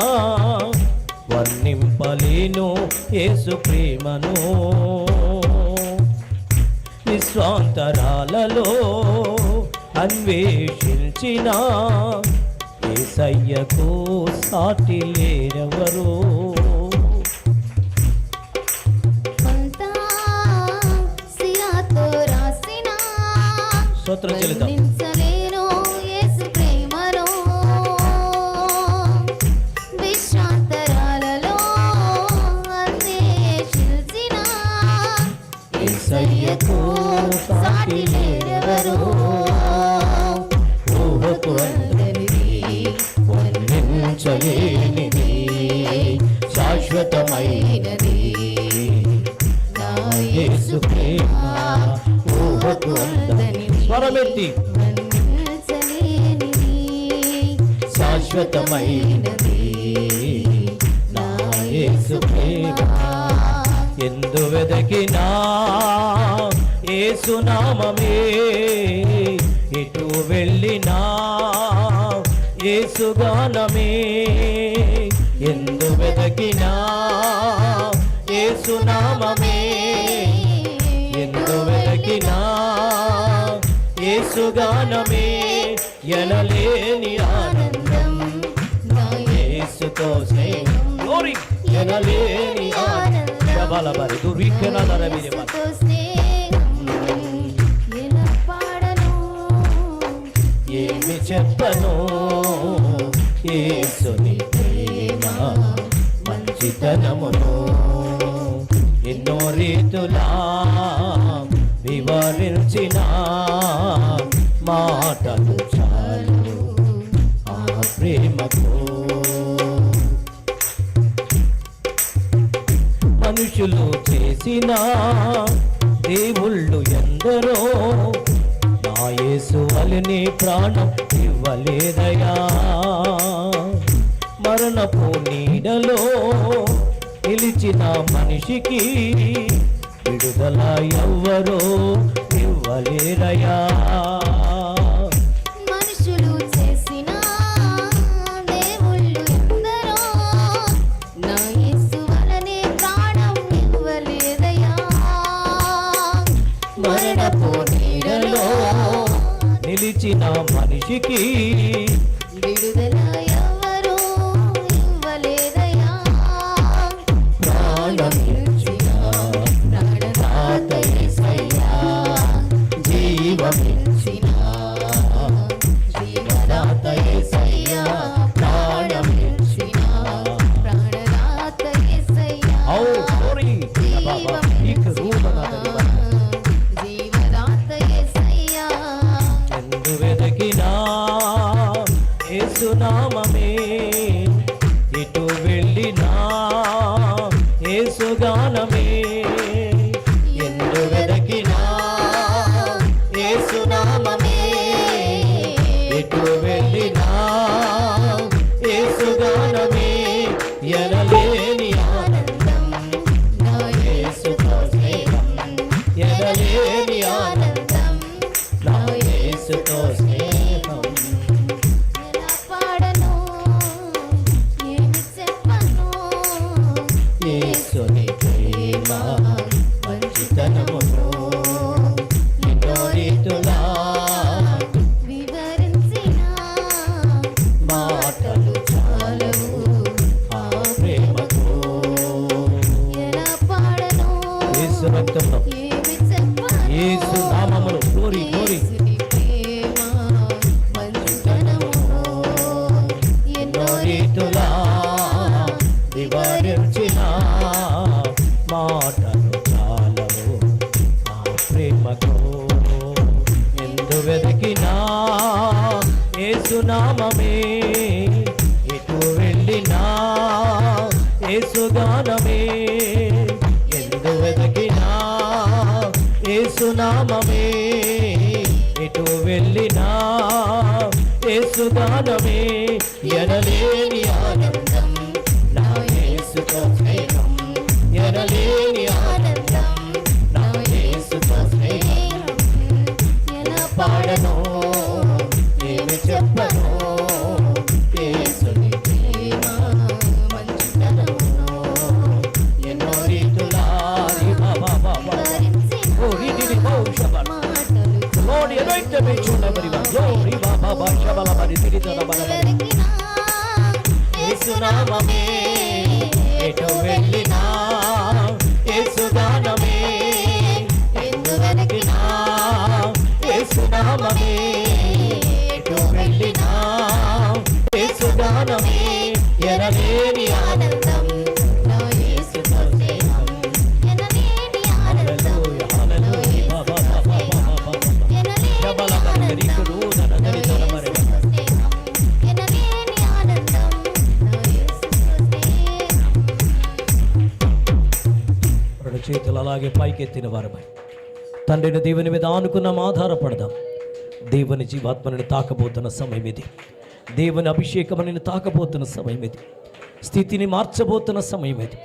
వర్ణింపలేను యేసు ప్రేమను. విశ్వాంతరాలలో అన్వేషించిన యేసయ్యకు సాటి లేరెవరు. కొంత సిరాతో రాసిన స్తోత్రం చెల్లిద్దాం. వర్ణించలేను యేసు ప్రేమను. విశ్రాంతరాలలో అన్వేషించిన యేసయ్యకు సాటి లేరెవరు. ఊహకు అందనిది వర్ణించలేనిది శాశ్వతమైనది నా యేసు ప్రేమ. ఊహకు అందనిది, స్వరమెత్తి, శాశ్వతమైనది నా యేసు ప్రేమ. ఎందు వెదకినా యేసు నామమే ఎటు వెళ్ళినా యేసుగానమే ఎందు వెదకినా యేసునామమే ఎందు వెదకినా యేసుగానమే ఎనలేని ఆనందం యేసుతో స్నేహం గ్లోరీ ఎనలేని ఆనందం బలబరి దుర్విఖ్యానాల యేసుతో స్నేహం ఎలా పాడను ఏమి చెప్పను యేసుని ప్రేమ మంచితనమును ఎన్నో రీతులా వివరించిన మాటలు చాలు ఆ ప్రేమకు మనుషులు చేసిన దేవుళ్ళు ఎందరో నా యేసు వలె ప్రాణం ఇవ్వలేదయా మరణపు నీడలో నిలిచిన మనిషికి విడుదల ఎవ్వరో ఇవ్వలేరయా మనుషులు చేసిన దేవుళ్ళు ఎందరో నా యేసు వలనే ప్రాణం ఇవ్వలేదయా మరణపు నీడలో నిలిచిన మనిషికి విడుదల ఎవరు ఇవ్వలేదయా ప్రాణమిచ్చిన ప్రాణదాత యేసయ్యా జీవమిచ్చిన జీవదాత యేసయ్యా ప్రాణమిచ్చిన ప్రాణదాత యేసయ్యా ఔ గ్లోరీ బాబా నీకు రూపనాథ జీవదాత యేసయ్యా ఎందు వెదకినా యేసునామమే ఎటు వెళ్ళినా యేసుగానమే ఎందు వెదకినా యేసునామమే ఎటు వెళ్ళినా యేసుగానమే ఎనలేని ఆనందం నా యేసుతో స్నేహం ఎనలేని ఆనందం నా యేసుతో స్నేహం ఎలా పాడను ఏమి చెప్పను యేసుని ప్రేమ మంచితనమును ఎన్నో రీతులా వివరించిన మాటలు చాలవు ఆ ప్రేమకు ఎలా పాడను యేసు రక్తంలో ఏమి చెప్పను యేసు నామములో గ్లోరీ గ్లోరీ యేసుని ప్రేమ మంచితనమును ఎన్నో రీతులా వివరించిన మాటలు చాలవు ఆ ప్రేమకు ఎందు వెతికినా యేసునామమే ఎటు వెళ్ళినా యేసుగానమే ఎందు వెతికినా యేసునామమే ఎటు వెళ్ళినా యేసుగానమే ఎనలేని ఆనందం నా యేసుతో స్నేహం ఎనలేని ఆనందం నా యేసుతో స్నేహం ఎలా పాడను ఏమి చెప్పను యేసుని ప్రేమ మంచితనమును ఎన్నో రీతులా ఓ రీతిని భవిష్యవాడు Lord, anoint them each one everyone. Glory, Baba, Baba, Shabala, Bari, Tirita, Bala, యేసునామమే ఎటు వెళ్ళినా యేసుగానమే ఎందు వెతికినా యేసునామమే ఎటు వెళ్ళినా యేసుగానమే ఎనలేని ఆనందం నా యేసుతో స్నేహం ఎనలేని ఆనందం హల్లెలూయా హల్లెలూయా బాబా బాబా బాబా ఎనలేని శబల బరి కురున నదరి తలమరే ఎనలేని ఆనందం నా యేసుతో స్నేహం రెండు చేతులు అలాగే పైకెత్తిన వారమై తండ్రిని దేవుని మీద ఆనుకున్నాం, ఆధారపడదాం. దేవుని జీవాత్మని తాకబోతున్న సమయం ఇది. దేవుని అభిషేకమని తాకబోతున్న సమయం ఇది. స్థితిని మార్చబోతున్న సమయం ఇది.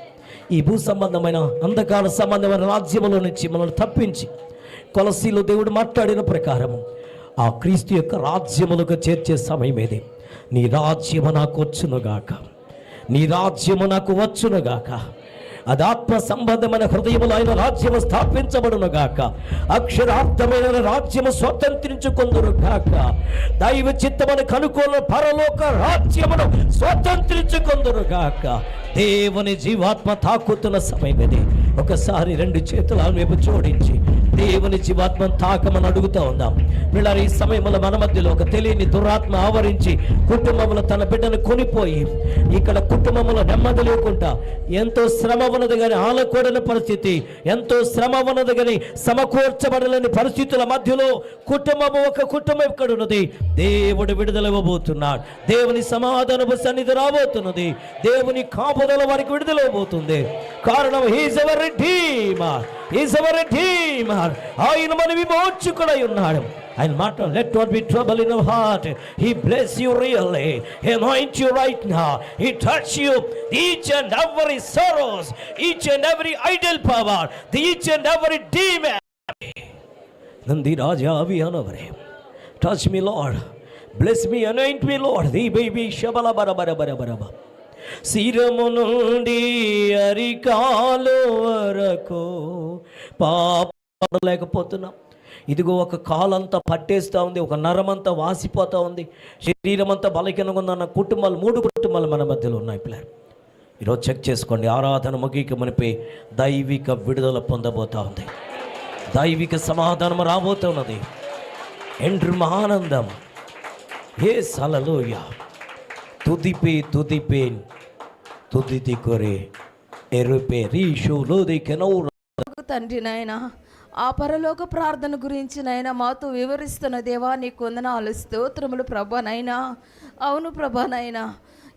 ఈ భూ సంబంధమైన అంధకార సంబంధమైన రాజ్యములో నుంచి మనల్ని తప్పించి కొలసీలో దేవుడు మాట్లాడిన ప్రకారము ఆ క్రీస్తు యొక్క రాజ్యములకు చేర్చే సమయం ఇది. నీ రాజ్యము నాకు వచ్చునుగాక, నీ రాజ్యము నాకు వచ్చునుగాక. అది ఆత్మ సంబంధమైన హృదయములో ఆయన రాజ్యము స్థాపించబడునుగాక. అక్షరార్థమైన రాజ్యము స్వతంత్రించుకొందురుగాక. దైవ చిత్తమని కనుకోల పరలోక రాజ్యమును స్వతంత్రించుకొందురుగాక. దేవుని జీవాత్మ తాకుతున్న సమయం ఇది. ఒకసారి రెండు చేతుల వైపు జోడించి దేవుని జీవాత్మను తాకమని అడుగుతూ ఉందాం. వీళ్ళ ఈ సమయంలో మన మధ్యలో ఒక తెలియని దురాత్మ ఆవరించి కుటుంబంలో తన బిడ్డను కొనిపోయి ఇక్కడ కుటుంబంలో నెమ్మది లేకుండా ఎంతో శ్రమ ఉన్నది కానీ ఆలకూడని పరిస్థితి, ఎంతో శ్రమ ఉన్నది కానీ సమకూర్చబడలేని పరిస్థితుల మధ్యలో ఒక కుటుంబం ఇక్కడ ఉన్నది. దేవుడు విడుదల ఇవ్వబోతున్నాడు. దేవుని సమాధానపు సన్నిధి రాబోతున్నది. దేవుని కాపుదల వారికి విడుదల ఇవ్వబోతుంది. కారణం he's our redeemer, he's our redeemer. ఆయన మన విమోచకుడై ఉన్నాడు. ఆయన మాట, let not be trouble in your heart. He bless you really. He anoint you right now. He touch you each and every sorrows, each and every idle power, each and every demon. Nandi Raja Aviyanavare, touch me Lord, bless me, anoint me Lord. The baby shabala bara bara bara bara. శిరము నుండి అరికాలు వరకు పాపలేకపోతున్నాం. ఇదిగో ఒక కాలంతా పట్టేస్తూ ఉంది, ఒక నరమంతా వాసిపోతూ ఉంది, శరీరం అంతా బలహీనంగా ఉందన్న కుటుంబాలు 3 కుటుంబాలు మన మధ్యలో ఉన్నాయి. పిల్లలు ఈరోజు చెక్ చేసుకోండి. ఆరాధన ముగిక మనిపై దైవిక విడుదల పొందబోతూ ఉంది. దైవిక సమాధానం రాబోతున్నది. ఎండ్రు ఆనందం. ఏ హల్లెలూయ. తుదిపే కొరే ఎరుపే రీషులోది కెనౌర. తండ్రి నాయన, ఆ పరలోక ప్రార్థన గురించి నాయన మాతో వివరిస్తున్న దేవా నీకు వందనాలు, స్తోత్రములు ప్రభా నాయనా. అవును ప్రభా నాయనా,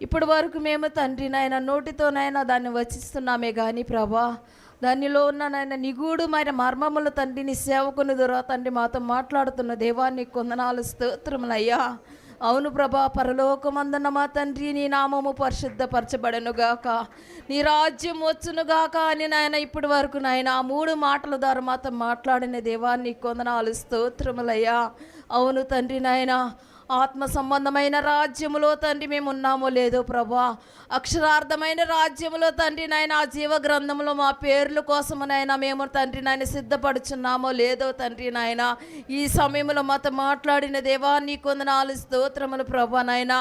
ఇప్పటి వరకు మేము తండ్రి నాయన నోటితోనైనా దాన్ని వచిస్తున్నామే కానీ ప్రభా దానిలో ఉన్న నాయన నిగూఢమైన మర్మములు తండ్రి నీ సేవకుని ద్వారా తండ్రి మాతో మాట్లాడుతున్న దేవా నీకు వందనాలు, స్తోత్రములయ్యా. అవును ప్రభా, పరలోకమందున్న మా తండ్రి నీ నామము పరిశుద్ధపరచబడనుగాక, నీ రాజ్యం వచ్చునుగాక అని నాయన ఇప్పటి వరకు నాయన ఆ 3 మాటల ద్వారా మాతో మాట్లాడిన దేవాన్ని కొందనాలు, స్తోత్రములయ్యా. అవును తండ్రి నాయన, ఆత్మ సంబంధమైన రాజ్యములో తండ్రి మేము ఉన్నామో లేదో ప్రభా, అక్షరార్థమైన రాజ్యములో తండ్రి నాయన ఆ జీవ గ్రంథంలో మా పేర్ల కోసమునైనా మేము తండ్రి నాయన సిద్ధపడుచున్నామో లేదో తండ్రి నాయన ఈ సమయంలో మాతో మాట్లాడిన దేవా నీ కొందనాలు, స్తోత్రములు ప్రభా నాయన.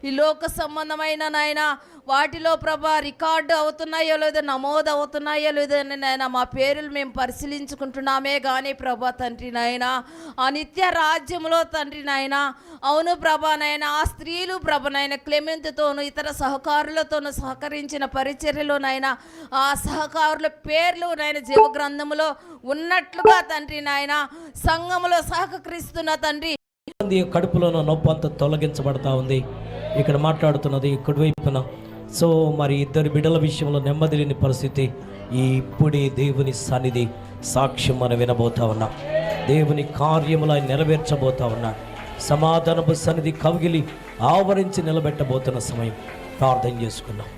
ఈ లోక సంబంధమైన నాయన వాటిలో ప్రభా రికార్డు అవుతున్నాయో లేదో, నమోదు అవుతున్నాయో లేదో అని నాయన మా పేర్లు మేము పరిశీలించుకుంటున్నామే కానీ ప్రభా తండ్రి నాయన ఆ నిత్య రాజ్యములో తండ్రి నాయన అవును ప్రభా నాయన ఆ స్త్రీలు ప్రభ నాయన క్లెమెంట్తోనూ ఇతర సహకారులతోనూ సహకరించిన పరిచర్యలో నాయన ఆ సహకారుల పేర్లు నాయన జీవ గ్రంథములో ఉన్నట్లుగా తండ్రి నాయన సంఘములో సహకరిస్తున్న తండ్రి కడుపులోనూ నొప్పి అంతా తొలగించబడతా ఉంది. ఇక్కడ మాట్లాడుతున్నది కుడివైపున. సో మరి 2 బిడ్డల విషయంలో నెమ్మది లేని పరిస్థితి. ఇప్పుడే దేవుని సన్నిధి సాక్ష్యం మనం వినబోతా ఉన్నాం. దేవుని కార్యములు ఆయన నెరవేర్చబోతా ఉన్నాడు. సమాధానపు సన్నిధి కవిగిలి ఆవరించి నిలబెట్టబోతున్న సమయం. ప్రార్థన చేసుకున్నాం.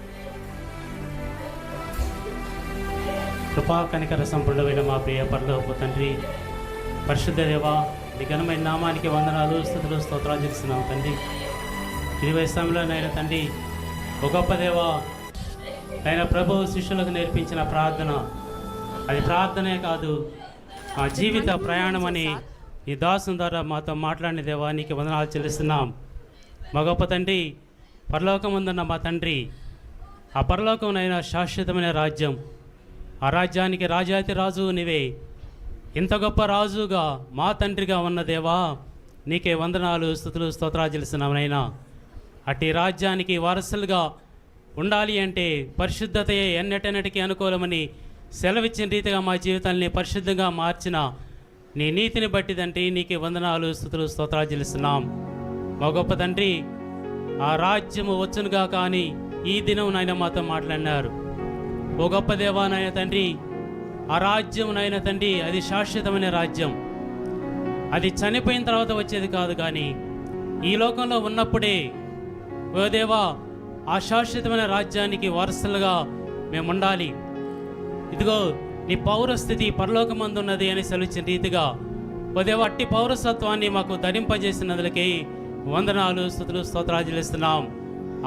కృపా కనికర సంపూర్ణమైన మా ప్రియ పరలోకపు తండ్రి, పరిశుద్ధ దేవా నీ ఘనమైన నామానికి వందనాలు, స్తుతులు, స్తోత్రాలు చేస్తున్నాం తండ్రి. ఈ వయస్సులో నైనా తండ్రి ఒక గొప్ప దేవా ఆయన ప్రభు శిష్యులకు నేర్పించిన ప్రార్థన, అది ప్రార్థనే కాదు ఆ జీవిత ప్రయాణం అని ఈ దాసుని ద్వారా మాతో మాట్లాడిన దేవా నీకు వందనాలు చెల్లిస్తున్నాం. మా గొప్ప తండ్రి, పరలోకముందున్న మా తండ్రి, ఆ పరలోకమునైనా శాశ్వతమైన రాజ్యం, ఆ రాజ్యానికి రాజాతి రాజు నీవే. ఇంత గొప్ప రాజుగా మా తండ్రిగా ఉన్న దేవా నీకే వందనాలు, స్తుతులు, స్తోత్రాలు చెల్లిస్తున్నామనైనా. అట్టి రాజ్యానికి వారసులుగా ఉండాలి అంటే పరిశుద్ధతయే ఎన్నటెన్నటికీ అనుకూలమని సెలవిచ్చిన రీతిగా మా జీవితాన్ని పరిశుద్ధంగా మార్చిన నీ నీతిని బట్టి తండ్రి నీకే వందనాలు, స్తుతులు, స్తోత్రాలు చెల్లిస్తున్నాం. మా గొప్ప తండ్రి, ఆ రాజ్యము వచ్చునుగా కానీ ఈ దినం నాయన మాతో మాట్లాడినారు. ఓ గొప్ప దేవా నాయన తండ్రి, ఆ రాజ్యం నాయన తండ్రి అది శాశ్వతమైన రాజ్యం. అది చనిపోయిన తర్వాత వచ్చేది కాదు, కానీ ఈ లోకంలో ఉన్నప్పుడే ఓ దేవా ఆ శాశ్వతమైన రాజ్యానికి వారసులుగా మేము ఉండాలి. ఇదిగో నీ పౌరస్థితి పరలోకమందున్నది అని సెలవిచ్చిన రీతిగా ఓ దేవా అట్టి పౌరసత్వాన్ని మాకు ధరింపజేసినందులకి వందనాలు, స్తుతులు, స్తోత్రాలు చెల్లిస్తున్నాం.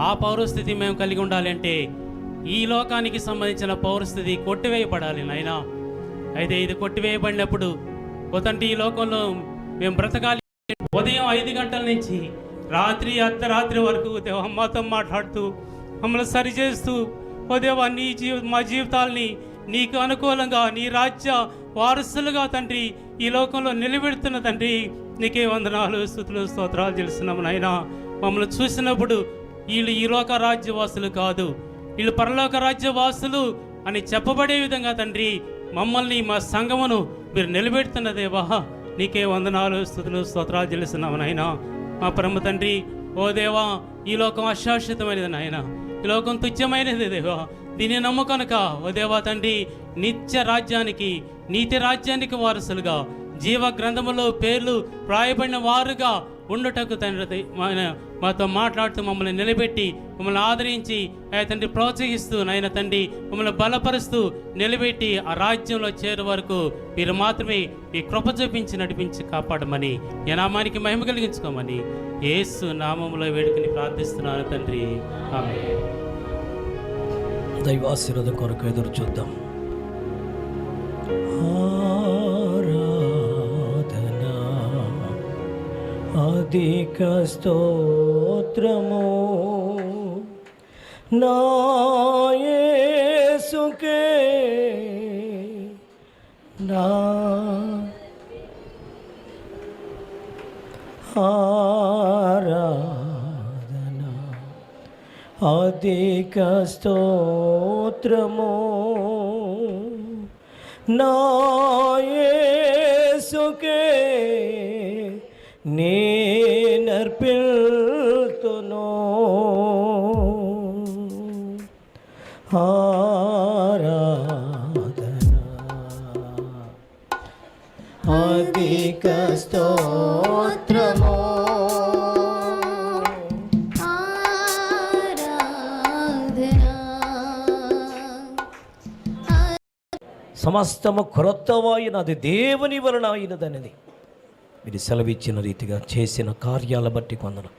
ఆ పౌరస్థితి మేము కలిగి ఉండాలి అంటే ఈ లోకానికి సంబంధించిన పౌరస్థితి కొట్టివేయబడాలి నాయనా. అయితే ఇది కొట్టివేయబడినప్పుడు తండ్రి ఈ లోకంలో మేము బ్రతకాలి. ఉదయం 5 గంటల నుంచి రాత్రి అర్ధరాత్రి వరకు దేవా మాతో మాట్లాడుతూ మమ్మల్ని సరిచేస్తూ ఓ దేవా మా జీవితాల్ని నీకు అనుకూలంగా నీ రాజ్య వారసులుగా తండ్రి ఈ లోకంలో నిలబెడుతున్న తండ్రి నీకే వందనాలు, స్తుతులు, స్తోత్రాలు తెలుస్తున్నాము నాయనా. మమ్మల్ని చూసినప్పుడు వీళ్ళు ఈ లోక రాజ్యవాసులు కాదు, వీళ్ళు పరలోక రాజ్యవాసులు అని చెప్పబడే విధంగా తండ్రి మమ్మల్ని మా సంఘమును మీరు నిలబెడుతున్న దేవా నీకే వందనాలు, స్తుతులు, స్తోత్రాలు తెలుస్తున్నాము నాయనా. మా పరమ తండ్రి ఓ దేవా ఈ లోకం అశాశ్వతమైనది నాయన, ఈ లోకం తుచ్చమైనది దేవా. దీన్ని నమ్ముకొనక ఓ దేవా తండ్రి నిత్య రాజ్యానికి నీతి రాజ్యానికి వారసులుగా జీవ గ్రంథములో పేర్లు రాయబడిన వారుగా ఉండుటకు తండ్రి మాతో మాట్లాడుతూ మమ్మల్ని నిలబెట్టి మమ్మల్ని ఆదరించి తండ్రి ప్రోత్సహిస్తూ నాయన తండ్రి మమ్మల్ని బలపరుస్తూ నిలబెట్టి ఆ రాజ్యంలో చేరే వరకు మీరు మాత్రమే ఈ కృప చూపించి నడిపించి కాపాడమని ఈ నామానికి మహిమ కలిగించుకోమని యేసు నామములో వేడుకని ప్రార్థిస్తున్నాను తండ్రి, ఆమేన్. దైవాశీర్వాదం కొరకు ఎదురు చూద్దాం. అధిక స్తోత్రము నా యేసుకే, నా ఆరాధన. అధిక స్తోత్రము నా యేసుకే నేనర్పిల్తును. ఆరాధన అధిక స్తోత్రము సమస్తము క్రొత్తవాయినది దేవుని వలన అయినదనేది మీరు సెలవిచ్చిన రీతిగా చేసిన కార్యాల బట్టి కొందనాలు,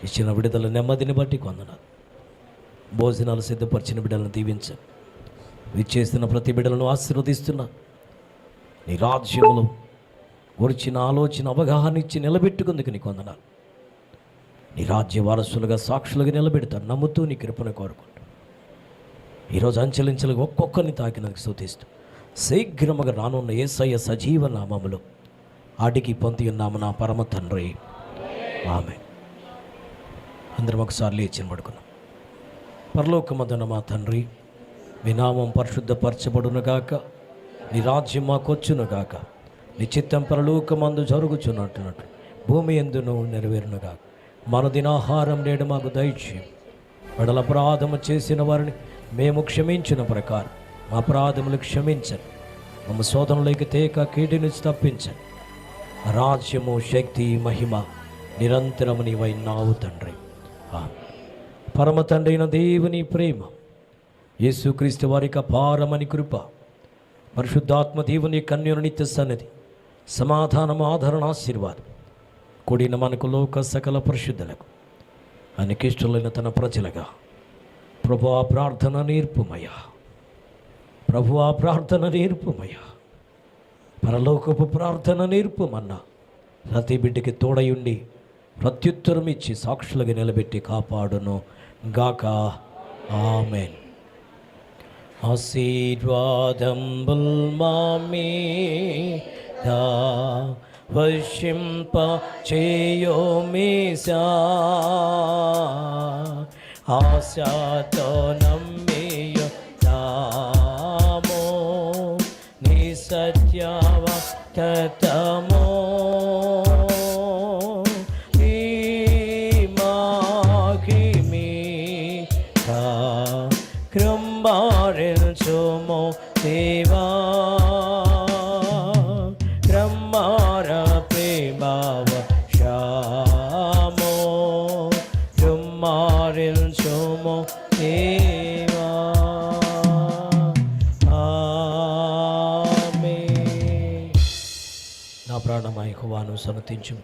ఇచ్చిన విడుదల నెమ్మదిని బట్టి కొందనాలు. భోజనాలు సిద్ధపరిచిన బిడ్డలను దీవించాను, విచ్చేసిన ప్రతి బిడ్డలను ఆశీర్వదిస్తున్నా. నీ రాజ్యములో గురించిన ఆలోచన అవగాహన ఇచ్చి నిలబెట్టుకుందుకు నీ కొందనాలు. నీ రాజ్య వారసులుగా సాక్షులుగా నిలబెడతాను నమ్ముతూ నీ కృపను కోరుకుంటూ ఈరోజు అంచెలించలుగా ఒక్కొక్కరిని తాకినందుకు స్తుతిస్తూ శీఘ్రముగా రానున్న యేసయ్య సజీవ నామములో ఆడికి పొంది ఉన్నాము నా పరమ తండ్రి, ఆమేన్. అందరం ఒకసారి లేచి పడుకున్నాం. పరలోకమందున్న మా తండ్రి, మీ నామం పరిశుద్ధపరచబడునుగాక, నీ రాజ్యం మాకొచ్చునుగాక, నీ చిత్తం పరలోకమందు జరుగుచున్నట్టు భూమి యందును నెరవేరునుగాక. మన దినాహారం నేడు మాకు దయచేయం. వెడల అపరాధము చేసిన వారిని మేము క్షమించిన ప్రకారం మా అపరాధములు క్షమించండి. మమ్మ శోధనలోకి తేక కీడు నుంచి తప్పించండి. రాజ్యము, శక్తి, మహిమ నిరంతరము నీవైనావు తండ్రి. పరమ తండ్రి అయిన దేవుని ప్రేమ, యేసుక్రీస్తు వారికి అపారమని కృప, పరిశుద్ధాత్మ దేవుని కన్యను నిత్య సన్నిధి, సమాధానము, ఆదరణ, ఆశీర్వాదం కూడిన మనకు లోక సకల పరిశుద్ధులకు అనికిష్టలైన తన ప్రజలుగా ప్రభువా ప్రార్థన నేర్పుమయ్యా, ప్రభువా ప్రార్థన నేర్పుమయ్యా, పరలోకపు ప్రార్థన నేర్పుమన్నా ప్రతి బిడ్డకి తోడయుండి ప్రత్యుత్తరం ఇచ్చి సాక్షులుగా నిలబెట్టి కాపాడును గాక. ఆమేన్. ఆశీర్వాదంబుల్ మామీదా వర్షింప చేయోమీసా, ఆశతో నమ్మియున్నాము నీ సత్యవాక్యతము. ఈ మహిమీదా కృంభరించుము దేవా, క్రమ్మార ప్రేమవశాము కృంభరించుము దేవా. ఆమేన్. నా ప్రాణమా యెహోవాను సన్నతించుము,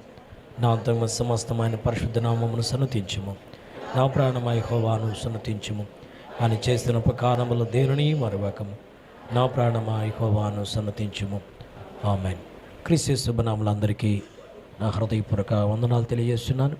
నా అంతమ సమస్తమైన పరిశుద్ధ నామమును సన్నతించుము. నా ప్రాణమై యెహోవాను సన్నతించుము. అని చేసిన ఉపకారములు దేనిని మరవకము. నా ప్రాణమా యెహోవాను సన్నతించుము. ఆమేన్. క్రీస్తు శుభనామములందరికీ నా హృదయపూర్వక వందనాలు తెలియజేస్తున్నాను.